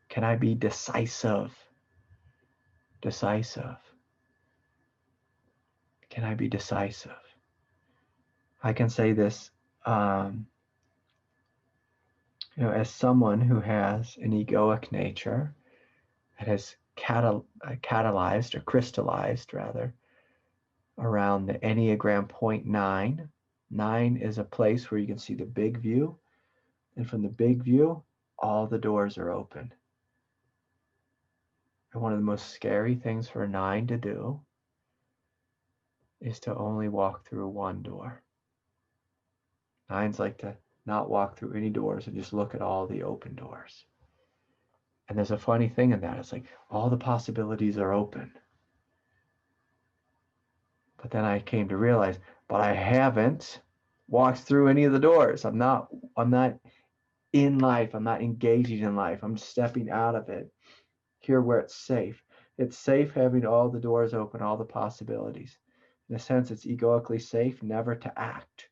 Can I be decisive? Decisive. Can I be decisive? I can say this, as someone who has an egoic nature that has catalyzed or crystallized rather around the Enneagram point 9. 9 is a place where you can see the big view, and from the big view, all the doors are open. And one of the most scary things for a 9 to do is to only walk through one door. 9s like to not walk through any doors and just look at all the open doors. And there's a funny thing in that. It's like all the possibilities are open. But then I came to realize, but I haven't walked through any of the doors. I'm not in life. I'm not engaging in life. I'm stepping out of it here where it's safe. It's safe having all the doors open, all the possibilities. In a sense, it's egoically safe never to act.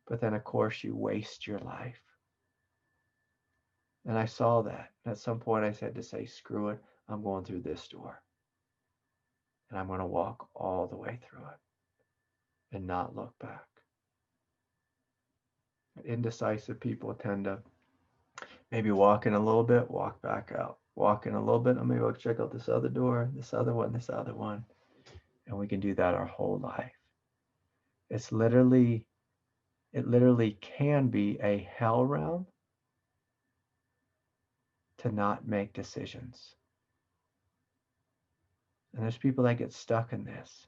But then, of course, you waste your life. And I saw that. At some point, I said to say, screw it. I'm going through this door. And I'm going to walk all the way through it and not look back. Indecisive people tend to maybe walk in a little bit, walk back out. Walk in a little bit, and maybe we'll check out this other door, this other one. And we can do that our whole life. It literally can be a hell realm to not make decisions. And there's people that get stuck in this.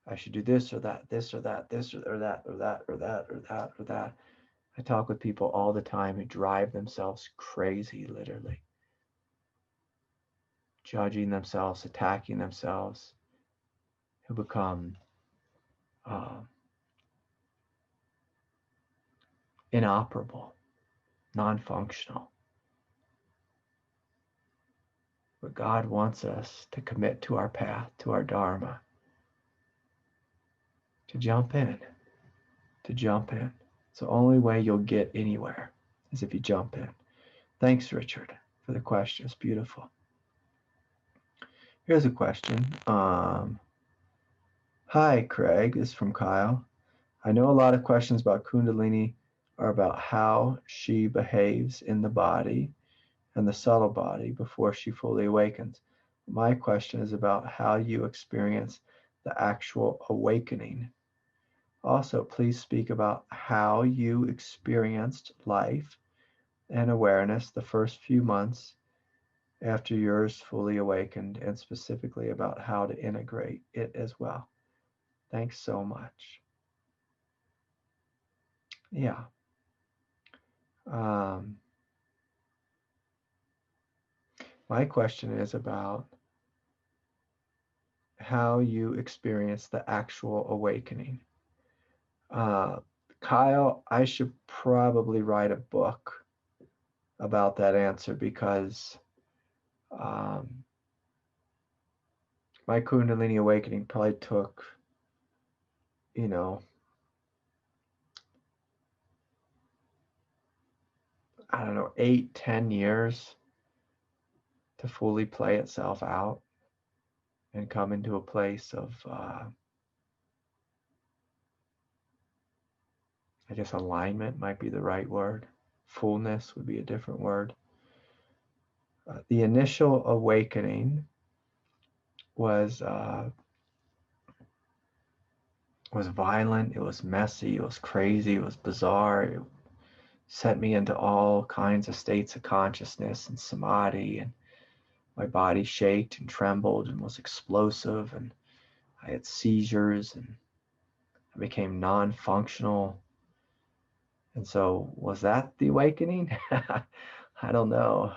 I should do this or that, this or that, this or that, or that, or that, or that, or that. I talk with people all the time who drive themselves crazy, literally. Judging themselves, attacking themselves, who become inoperable, non-functional. But God wants us to commit to our path, to our Dharma, to jump in. It's the only way you'll get anywhere is if you jump in. Thanks, Richard, for the question. It's beautiful. Here's a question. Hi, Craig. This is from Kyle. I know a lot of questions about Kundalini are about how she behaves in the body and the subtle body before she fully awakens. My question is about how you experience the actual awakening. Also, please speak about how you experienced life and awareness the first few months after yours fully awakened, and specifically about how to integrate it as well. Thanks so much. Yeah. My question is about how you experience the actual awakening. Kyle, I should probably write a book about that answer because my Kundalini awakening probably took, you know, I don't know, 8-10 years to fully play itself out and come into a place of, I guess alignment might be the right word. Fullness would be a different word. The initial awakening was violent, it was messy, it was crazy, it was bizarre. It sent me into all kinds of states of consciousness and samadhi, and my body shaked and trembled and was explosive, and I had seizures and I became non-functional. And so was that the awakening? I don't know.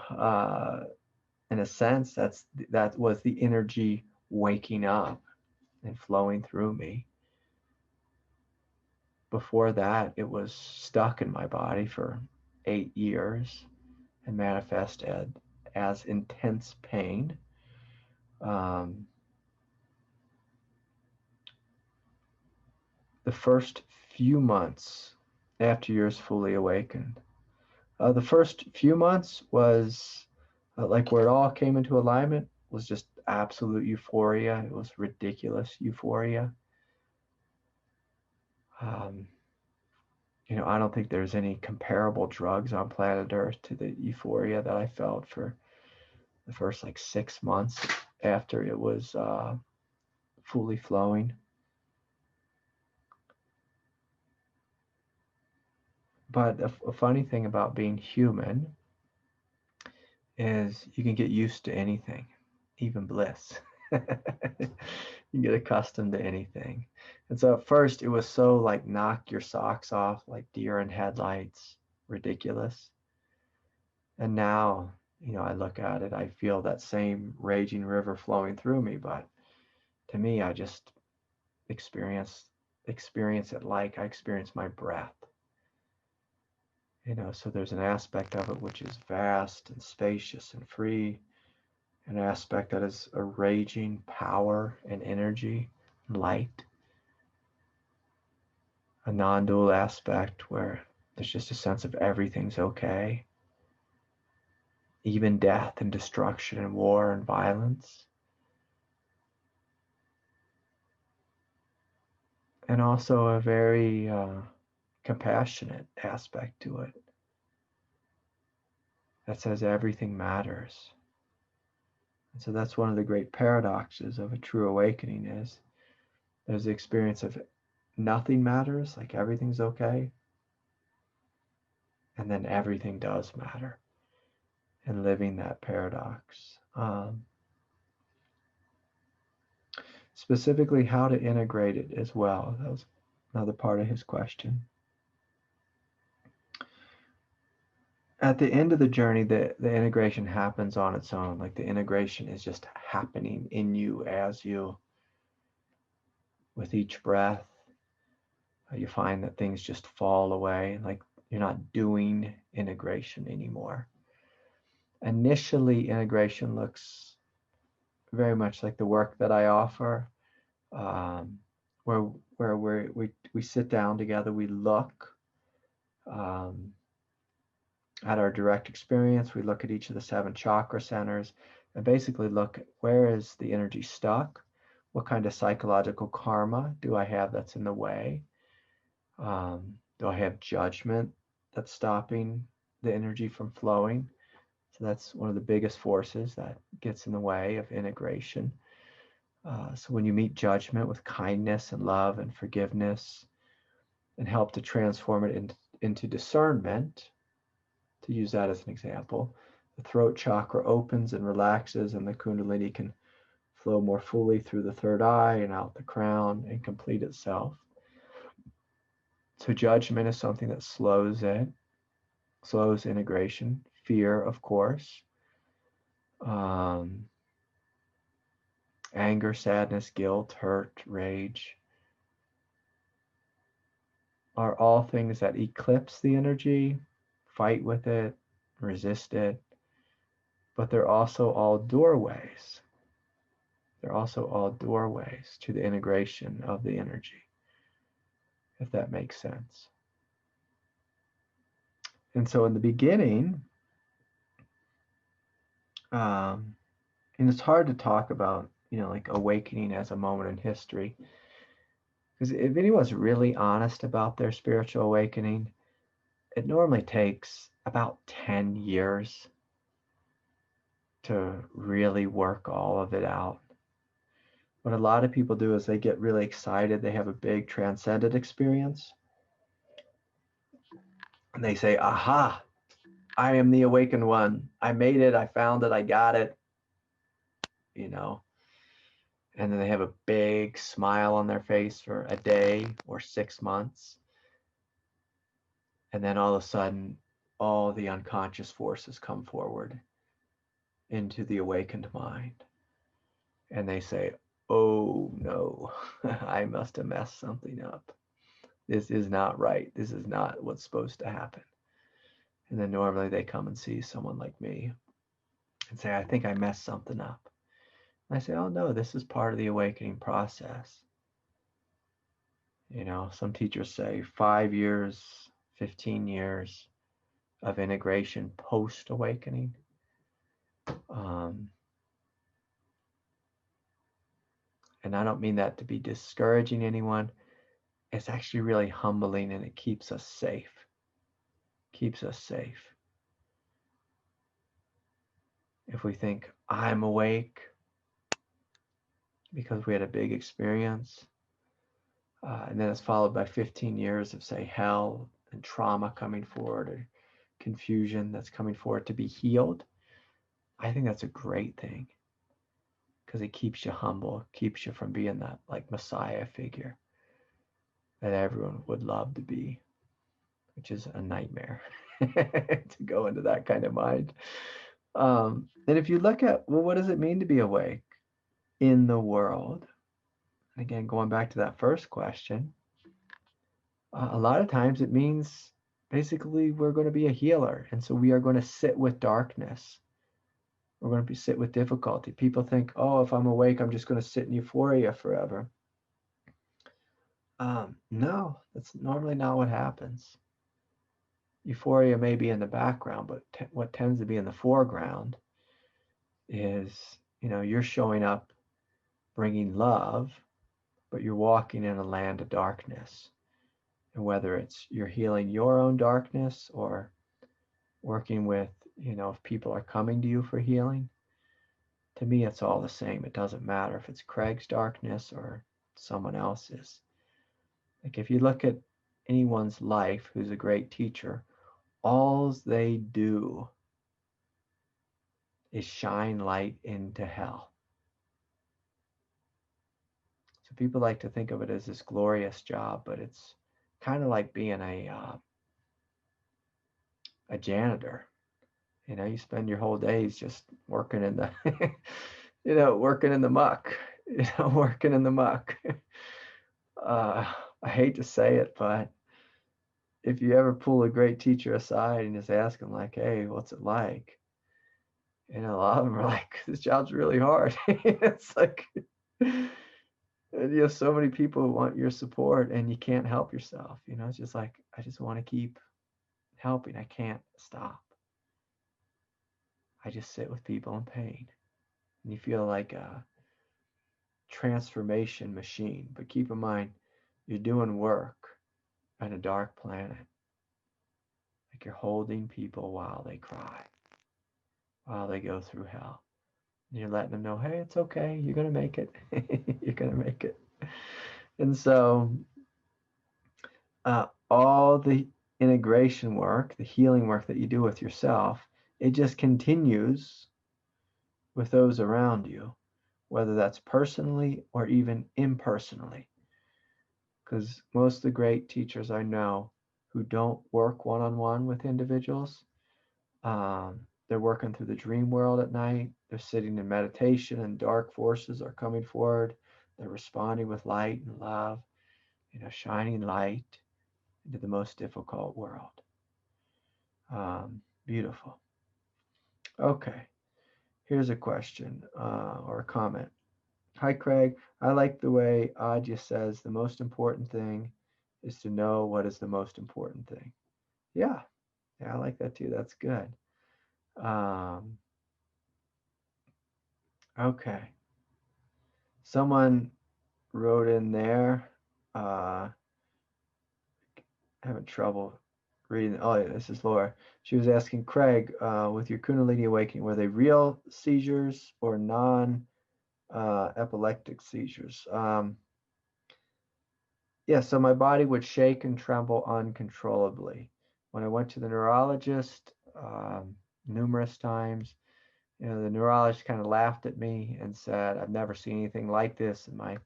In a sense, that was the energy waking up and flowing through me. Before that, it was stuck in my body for 8 years and manifested as intense pain. The first few months after yours fully awakened, the first few months was like where it all came into alignment was just absolute euphoria. It was ridiculous euphoria. I don't think there's any comparable drugs on planet Earth to the euphoria that I felt for the first like 6 months after it was fully flowing. But a funny thing about being human is you can get used to anything, even bliss. You get accustomed to anything. And so at first it was so like knock your socks off, like deer in headlights, ridiculous. And now, I look at it, I feel that same raging river flowing through me, but to me, I just experience it like I experience my breath. So there's an aspect of it which is vast and spacious and free, an aspect that is a raging power and energy, light, a non-dual aspect where there's just a sense of everything's okay, even death and destruction and war and violence. And also a very compassionate aspect to it that says everything matters. And so that's one of the great paradoxes of a true awakening is there's the experience of nothing matters, like everything's okay, and then everything does matter, and living that paradox. Specifically how to integrate it as well. That was another part of his question. At the end of the journey, the integration happens on its own. Like the integration is just happening in you as you, with each breath, you find that things just fall away. Like you're not doing integration anymore. Initially, integration looks very much like the work that I offer, where we sit down together, we look At our direct experience, we look at each of the 7 chakra centers and basically look at where is the energy stuck? What kind of psychological karma do I have that's in the way? Do I have judgment that's stopping the energy from flowing? So that's one of the biggest forces that gets in the way of integration. So when you meet judgment with kindness and love and forgiveness and help to transform it into discernment, to use that as an example, the throat chakra opens and relaxes, and the Kundalini can flow more fully through the third eye and out the crown and complete itself. So judgment is something that slows integration. Fear, of course. Anger, sadness, guilt, hurt, rage are all things that eclipse the energy, fight with it, resist it, but they're also all doorways. They're also all doorways to the integration of the energy, if that makes sense. And so in the beginning, and it's hard to talk about, like awakening as a moment in history, because if anyone's really honest about their spiritual awakening, it normally takes about 10 years to really work all of it out. What a lot of people do is they get really excited. They have a big transcendent experience. And they say, aha, I am the awakened one. I made it. I found it. I got it. And then they have a big smile on their face for a day or 6 months. And then all of a sudden, all the unconscious forces come forward into the awakened mind. And they say, oh no, I must have messed something up. This is not right. This is not what's supposed to happen. And then normally they come and see someone like me and say, I think I messed something up. And I say, oh no, this is part of the awakening process. Some teachers say 5 years, 15 years of integration post-awakening. And I don't mean that to be discouraging anyone. It's actually really humbling, and it keeps us safe. Keeps us safe. If we think, I'm awake because we had a big experience, and then it's followed by 15 years of, say, hell and trauma coming forward, or confusion that's coming forward to be healed, I think that's a great thing, because it keeps you humble, keeps you from being that like Messiah figure that everyone would love to be, which is a nightmare to go into that kind of mind. And if you look at, well, what does it mean to be awake in the world? And again, going back to that first question, a lot of times it means basically we're going to be a healer. And so we are going to sit with darkness. We're going to sit with difficulty. People think, oh, if I'm awake, I'm just going to sit in euphoria forever. No, that's normally not what happens. Euphoria may be in the background, but what tends to be in the foreground is, you're showing up bringing love, but you're walking in a land of darkness. And whether it's you're healing your own darkness or working with, if people are coming to you for healing, to me, it's all the same. It doesn't matter if it's Craig's darkness or someone else's. Like if you look at anyone's life who's a great teacher, all they do is shine light into hell. So people like to think of it as this glorious job, but it's kind of like being a janitor. You spend your whole days just working in the, working in the muck, working in the muck. I hate to say it, but if you ever pull a great teacher aside and just ask them like, hey, what's it like? A lot of them are like, this job's really hard. It's like, you have so many people who want your support and you can't help yourself. It's just like, I just want to keep helping. I can't stop. I just sit with people in pain. And you feel like a transformation machine. But keep in mind, you're doing work on a dark planet. Like you're holding people while they cry, while they go through hell. And you're letting them know, hey, it's okay. You're going to make it. You're going to make it. And so all the integration work, the healing work that you do with yourself, it just continues with those around you, whether that's personally or even impersonally. Because most of the great teachers I know who don't work one-on-one with individuals, they're working through the dream world at night. They're sitting in meditation and dark forces are coming forward. They're responding with light and love, shining light into the most difficult world. Beautiful. Okay, here's a question or a comment. Hi, Craig. I like the way Adya says the most important thing is to know what is the most important thing. Yeah, I like that too. That's good. Okay. Someone wrote in there, having trouble reading. Oh, yeah, this is Laura. She was asking Craig, with your Kundalini awakening, were they real seizures or non-epileptic seizures? Yeah, so my body would shake and tremble uncontrollably. When I went to the neurologist numerous times, the neurologist kind of laughed at me and said, I've never seen anything like this in my,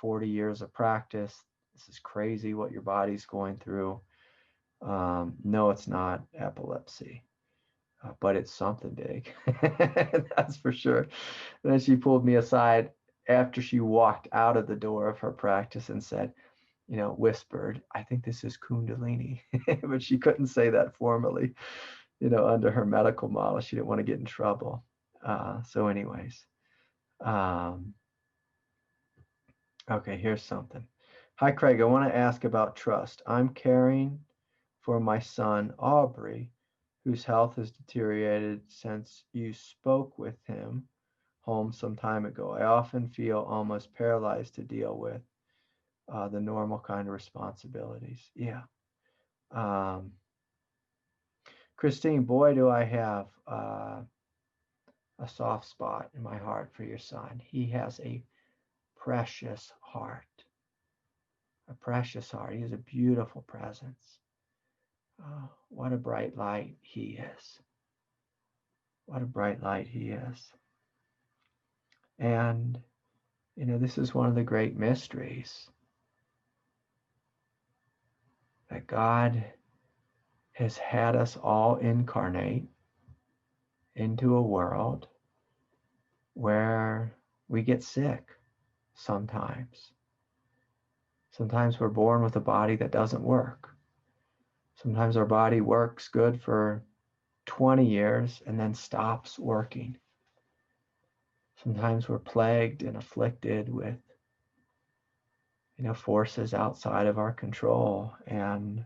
40 years of practice. This is crazy what your body's going through. No, it's not epilepsy, but it's something big. That's for sure. And then she pulled me aside after she walked out of the door of her practice and said, whispered, I think this is Kundalini. But she couldn't say that formally, under her medical model. She didn't want to get in trouble. So anyways, okay, here's something. Hi, Craig. I want to ask about trust. I'm caring for my son, Aubrey, whose health has deteriorated since you spoke with him home some time ago. I often feel almost paralyzed to deal with the normal kind of responsibilities. Yeah. Christine, boy, do I have a soft spot in my heart for your son. He has a precious heart. A precious heart. He has a beautiful presence. What a bright light he is. What a bright light he is. And, this is one of the great mysteries that God has had us all incarnate into a world where we get sick sometimes. Sometimes we're born with a body that doesn't work. Sometimes our body works good for 20 years and then stops working. Sometimes we're plagued and afflicted with, forces outside of our control. And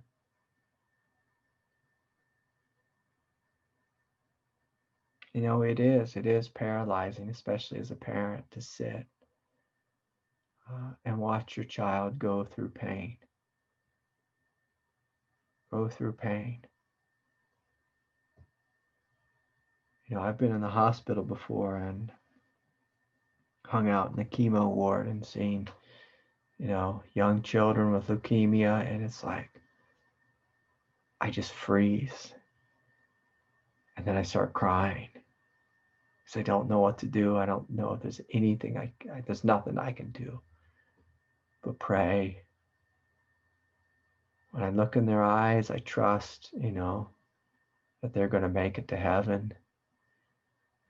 it is paralyzing, especially as a parent, to sit and watch your child go through pain. Go through pain. I've been in the hospital before and hung out in the chemo ward and seen, young children with leukemia, and it's like, I just freeze. And then I start crying because I don't know what to do. I don't know if there's anything, there's nothing I can do but pray. When I look in their eyes, I trust, that they're going to make it to heaven.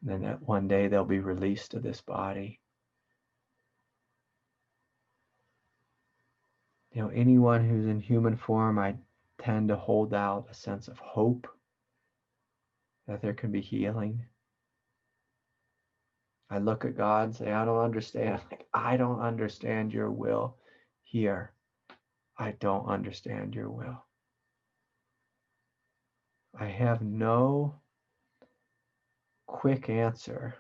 And then that one day they'll be released to this body. Anyone who's in human form, I tend to hold out a sense of hope that there can be healing. I look at God and say, I don't understand. I don't understand your will here. I don't understand your will. I have no quick answer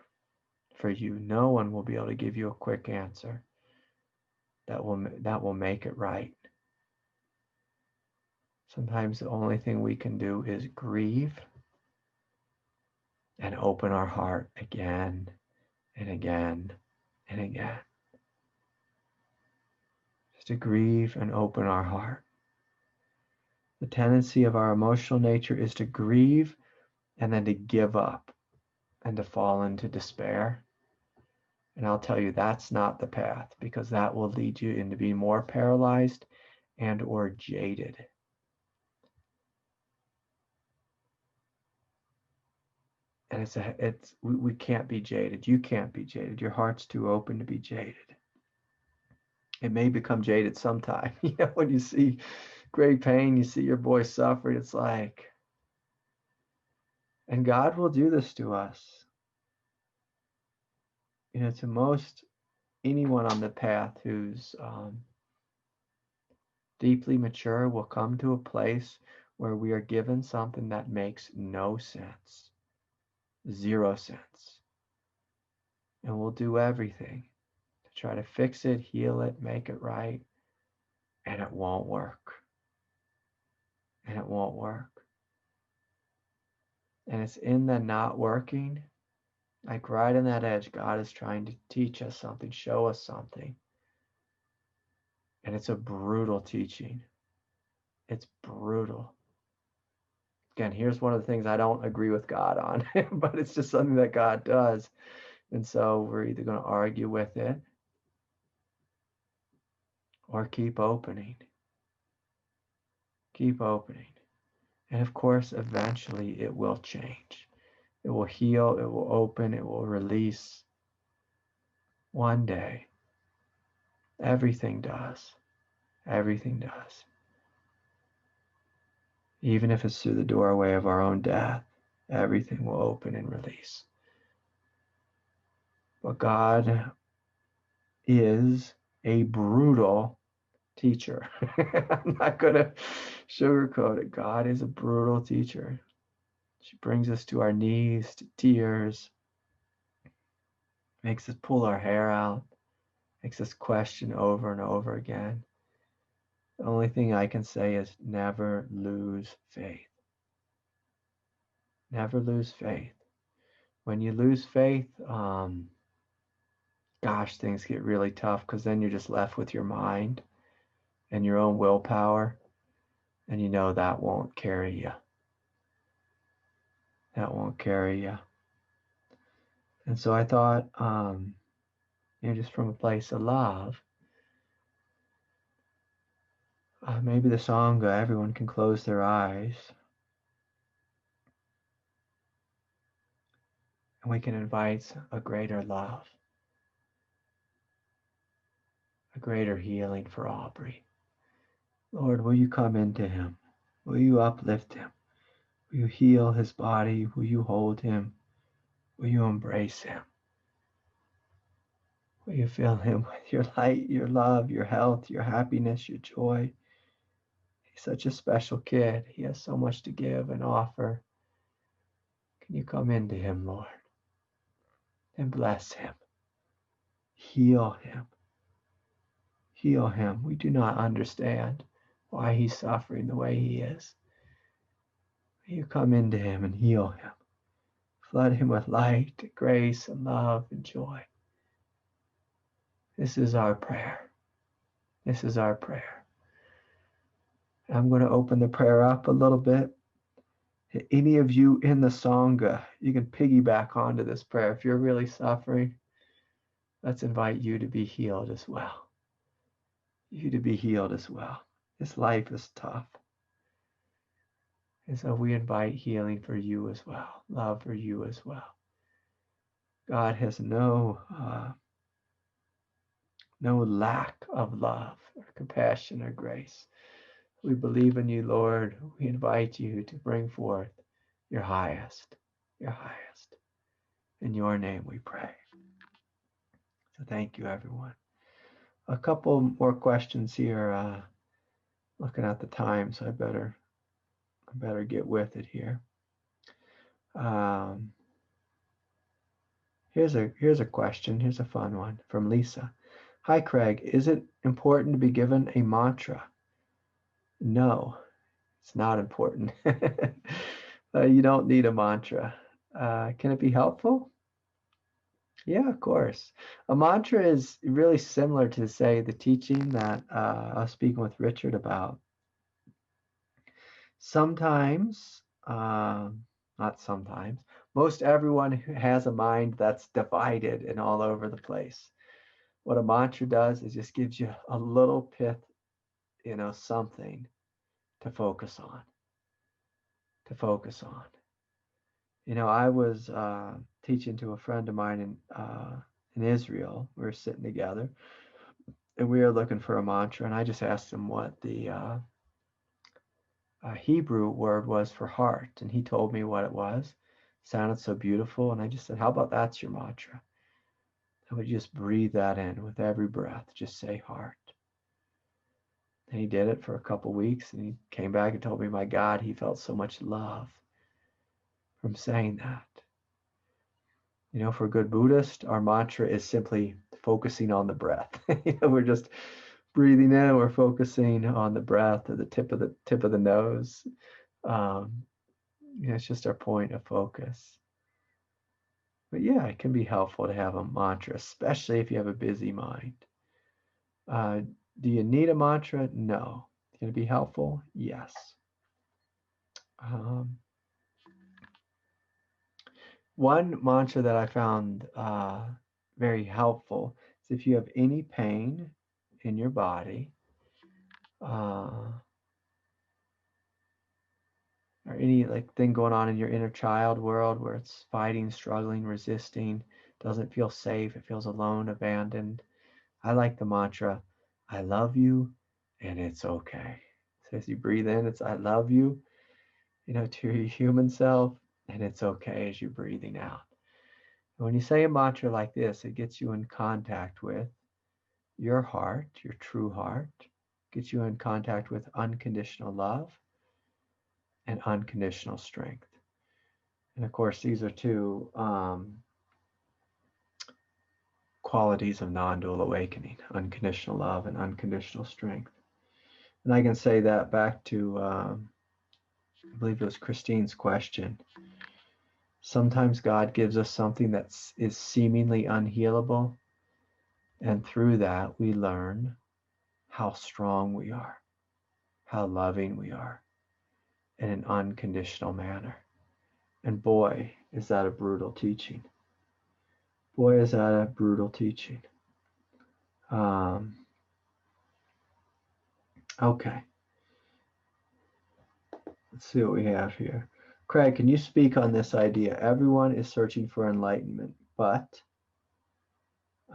for you. No one will be able to give you a quick answer that will make it right. Sometimes the only thing we can do is grieve and open our heart again and again and again. Just to grieve and open our heart. The tendency of our emotional nature is to grieve and then to give up and to fall into despair. And I'll tell you, that's not the path, because that will lead you into being more paralyzed and or jaded. And we can't be jaded. You can't be jaded. Your heart's too open to be jaded. It may become jaded sometime. When you see great pain, you see your boy suffering, it's like, and God will do this to us. To most anyone on the path who's deeply mature will come to a place where we are given something that makes no sense, 0 sense. And we'll do everything to try to fix it, heal it, make it right, and it won't work. And it won't work. And it's in the not working, like right on that edge, God is trying to teach us something, show us something. And it's a brutal teaching. It's brutal. Again, here's one of the things I don't agree with God on, but it's just something that God does. And so we're either going to argue with it or keep opening. Keep opening. And of course, eventually it will change. It will heal, it will open, it will release. One day, everything does. Everything does. Even if it's through the doorway of our own death, everything will open and release. But God is a brutal teacher. I'm not going to sugarcoat it. God is a brutal teacher. She brings us to our knees, to tears, makes us pull our hair out, makes us question over and over again. The only thing I can say is never lose faith. Never lose faith. When you lose faith, gosh, things get really tough, because then you're just left with your mind and your own willpower, and that won't carry you. That won't carry you. And so I thought, just from a place of love, maybe the Sangha, everyone can close their eyes, and we can invite a greater love, a greater healing for Aubrey. Lord, will you come into him? Will you uplift him? Will you heal his body? Will you hold him? Will you embrace him? Will you fill him with your light, your love, your health, your happiness, your joy? He's such a special kid. He has so much to give and offer. Can you come into him, Lord, and bless him? Heal him. Heal him. We do not understand why he's suffering the way he is. Will you come into him and heal him? Flood him with light, grace, and love and joy. This is our prayer. This is our prayer. I'm going to open the prayer up a little bit. Any of you in the Sangha, you can piggyback onto this prayer. If you're really suffering, let's invite you to be healed as well. You to be healed as well. This life is tough. And so we invite healing for you as well, love for you as well. God has no lack of love or compassion or grace. We believe in you, Lord. We invite you to bring forth your highest, your highest. In your name we pray. So thank you, everyone. A couple more questions here. Looking at the time, so I better I better get with it here. Here's a question. Here's a fun one from Lisa. Hi, Craig. Is it important to be given a mantra? No, it's not important. You don't need a mantra. Can it be helpful? Yeah, of course. A mantra is really similar to, say, the teaching that I was speaking with Richard about. Sometimes, not sometimes, most everyone who has a mind that's divided and all over the place. What a mantra does is just gives you a little pith, something to focus on. I was teaching to a friend of mine in Israel. We were sitting together, and we were looking for a mantra, and I just asked him what the Hebrew word was for heart, and he told me what it was. It sounded so beautiful, and I just said, how about that's your mantra? I would just breathe that in with every breath. Just say heart. And he did it for a couple weeks, and he came back and told me, my God, he felt so much love from saying that. For a good Buddhist, our mantra is simply focusing on the breath. We're just breathing in. We're focusing on the breath or the tip of the nose. It's just our point of focus. But yeah, it can be helpful to have a mantra, especially if you have a busy mind. Do you need a mantra? No. Can it be helpful? Yes. One mantra that I found very helpful is if you have any pain in your body, or any thing going on in your inner child world where it's fighting, struggling, resisting, doesn't feel safe, it feels alone, abandoned. I like the mantra, I love you and it's okay. So as you breathe in, it's I love you, to your human self, and it's okay as you're breathing out. And when you say a mantra like this, it gets you in contact with your heart, your true heart, gets you in contact with unconditional love and unconditional strength. And of course, these are two qualities of non-dual awakening, unconditional love and unconditional strength. And I can say that back to, I believe it was Christine's question. Sometimes God gives us something that is seemingly unhealable, and through that we learn how strong we are, how loving we are in an unconditional manner. And boy, is that a brutal teaching. Boy, is that a brutal teaching. Okay. Let's see what we have here. Craig, can you speak on this idea? Everyone is searching for enlightenment, but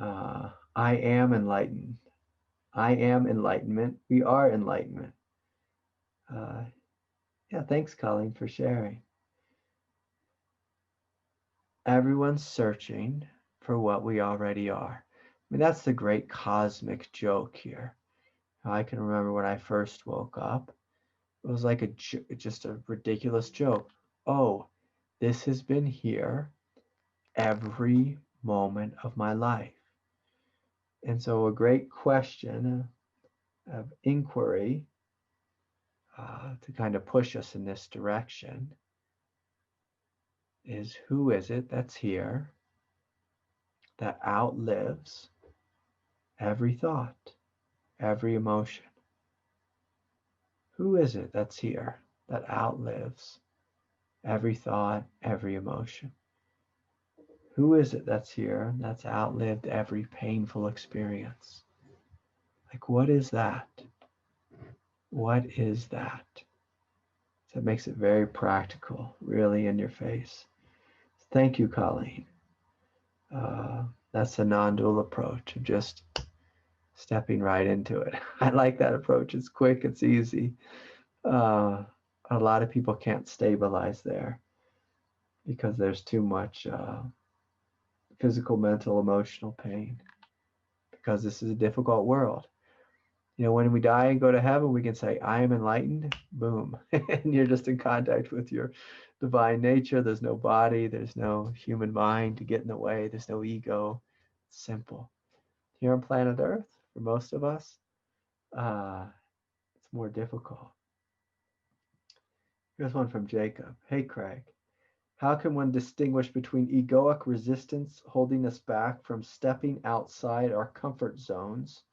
I am enlightened. I am enlightenment. We are enlightenment. Yeah, thanks, Colleen, for sharing. Everyone's searching for what we already are. I mean, that's the great cosmic joke here. I can remember when I first woke up, it was like just a ridiculous joke. Oh, this has been here every moment of my life. And so a great question of inquiry to kind of push us in this direction is, who is it that's here that outlives every thought, every emotion? Who is it that's here that outlives every thought, every emotion? Who is it that's here that's outlived every painful experience? What is that? What is that? So it makes it very practical, really in your face. Thank you, Colleen. That's the non-dual approach of just stepping right into it. I like that approach. It's quick, it's easy. A lot of people can't stabilize there because there's too much physical, mental, emotional pain, because this is a difficult world. You know, when we die and go to heaven, we can say, I am enlightened, boom. And you're just in contact with your divine nature. There's no body, there's no human mind to get in the way, there's no ego. It's simple. Here on planet Earth, for most of us, it's more difficult. Here's one from Jacob. Hey, Craig. How can one distinguish between egoic resistance holding us back from stepping outside our comfort zones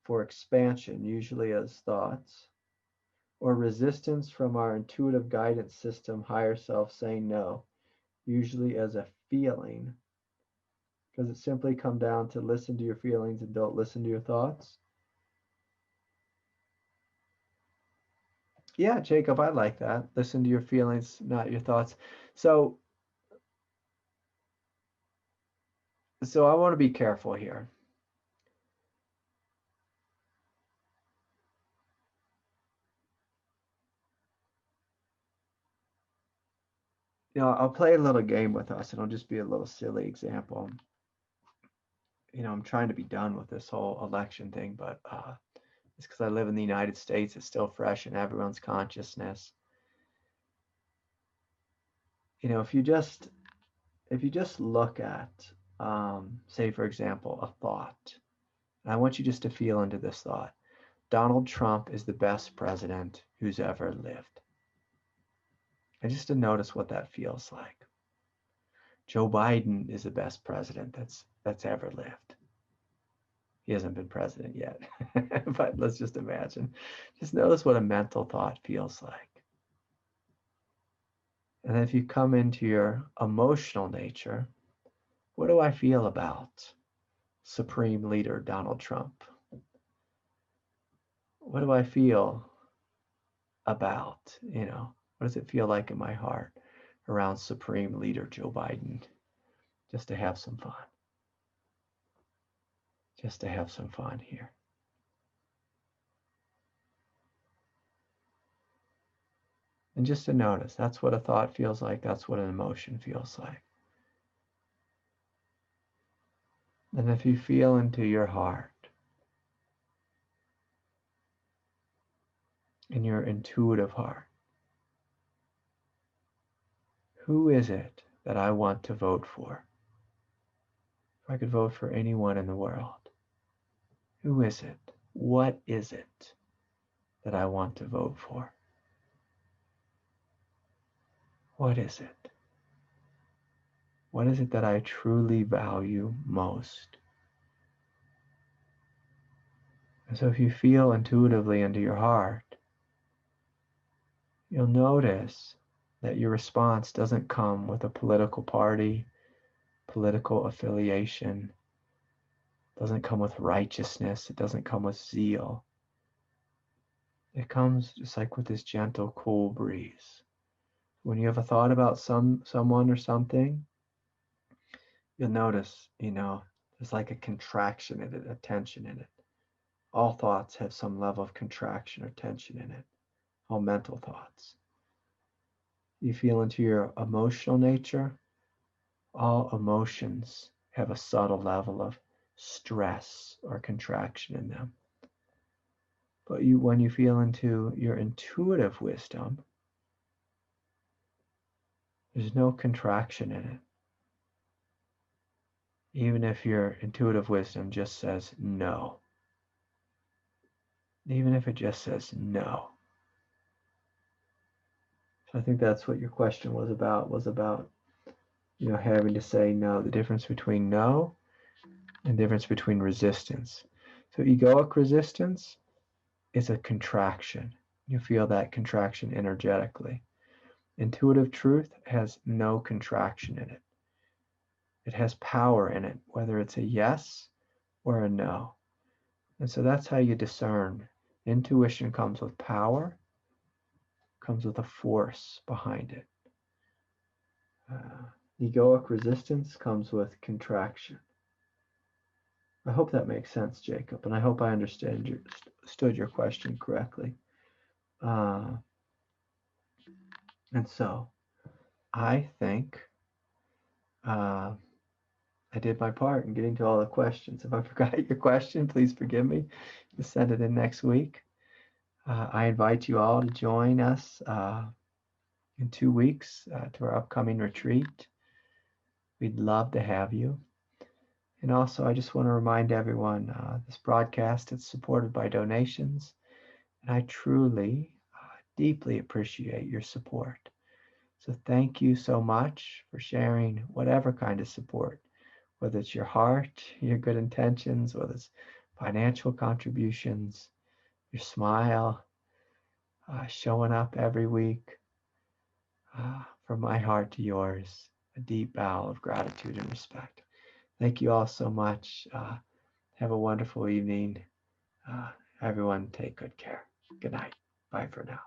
for expansion, usually as thoughts, or resistance from our intuitive guidance system, higher self, saying no, usually as a feeling? Does it simply come down to listen to your feelings and don't listen to your thoughts? Yeah, Jacob, I like that. Listen to your feelings, not your thoughts. So I want to be careful here. You know, I'll play a little game with us, and I'll just be a little silly example. You know, I'm trying to be done with this whole election thing, but it's because I live in the United States. It's still fresh in everyone's consciousness. You know, if you just look at, say, for example, a thought, and I want you just to feel into this thought. Donald Trump is the best president who's ever lived. And just to notice what that feels like. Joe Biden is the best president that's ever lived. He hasn't been president yet, but let's just imagine. Just notice what a mental thought feels like. And if you come into your emotional nature, what do I feel about Supreme Leader Donald Trump? What do I feel about, you know, what does it feel like in my heart around Supreme Leader Joe Biden? Just to have some fun. Just to have some fun here. And just to notice, that's what a thought feels like, that's what an emotion feels like. And if you feel into your heart, in your intuitive heart, who is it that I want to vote for? If I could vote for anyone in the world, who is it? What is it that I want to vote for? What is it? What is it that I truly value most? And so if you feel intuitively into your heart, you'll notice that your response doesn't come with a political party, political affiliation, doesn't come with righteousness, it doesn't come with zeal. It comes just like with this gentle, cool breeze. When you have a thought about someone or something, you'll notice, you know, there's like a contraction in it, a tension in it. All thoughts have some level of contraction or tension in it. All mental thoughts. You feel into your emotional nature, all emotions have a subtle level of stress or contraction in them. But when you feel into your intuitive wisdom, there's no contraction in it. Even if your intuitive wisdom just says no. Even if it just says no. So I think that's what your question was about, you know, having to say no, the difference between no and the difference between resistance. So egoic resistance is a contraction. You feel that contraction energetically. Intuitive truth has no contraction in it. It has power in it, whether it's a yes or a no. And so that's how you discern. Intuition comes with power, comes with a force behind it. Egoic resistance comes with contraction. I hope that makes sense, Jacob, and I hope I understood your question correctly. And so I think I did my part in getting to all the questions. If I forgot your question, please forgive me. Just send it in next week. I invite you all to join us in 2 weeks to our upcoming retreat. We'd love to have you. And also, I just want to remind everyone this broadcast is supported by donations, and I truly, deeply appreciate your support. So thank you so much for sharing whatever kind of support, whether it's your heart, your good intentions, whether it's financial contributions, your smile, showing up every week. From my heart to yours, a deep bow of gratitude and respect. Thank you all so much. Have a wonderful evening. Everyone, take good care. Good night. Bye for now.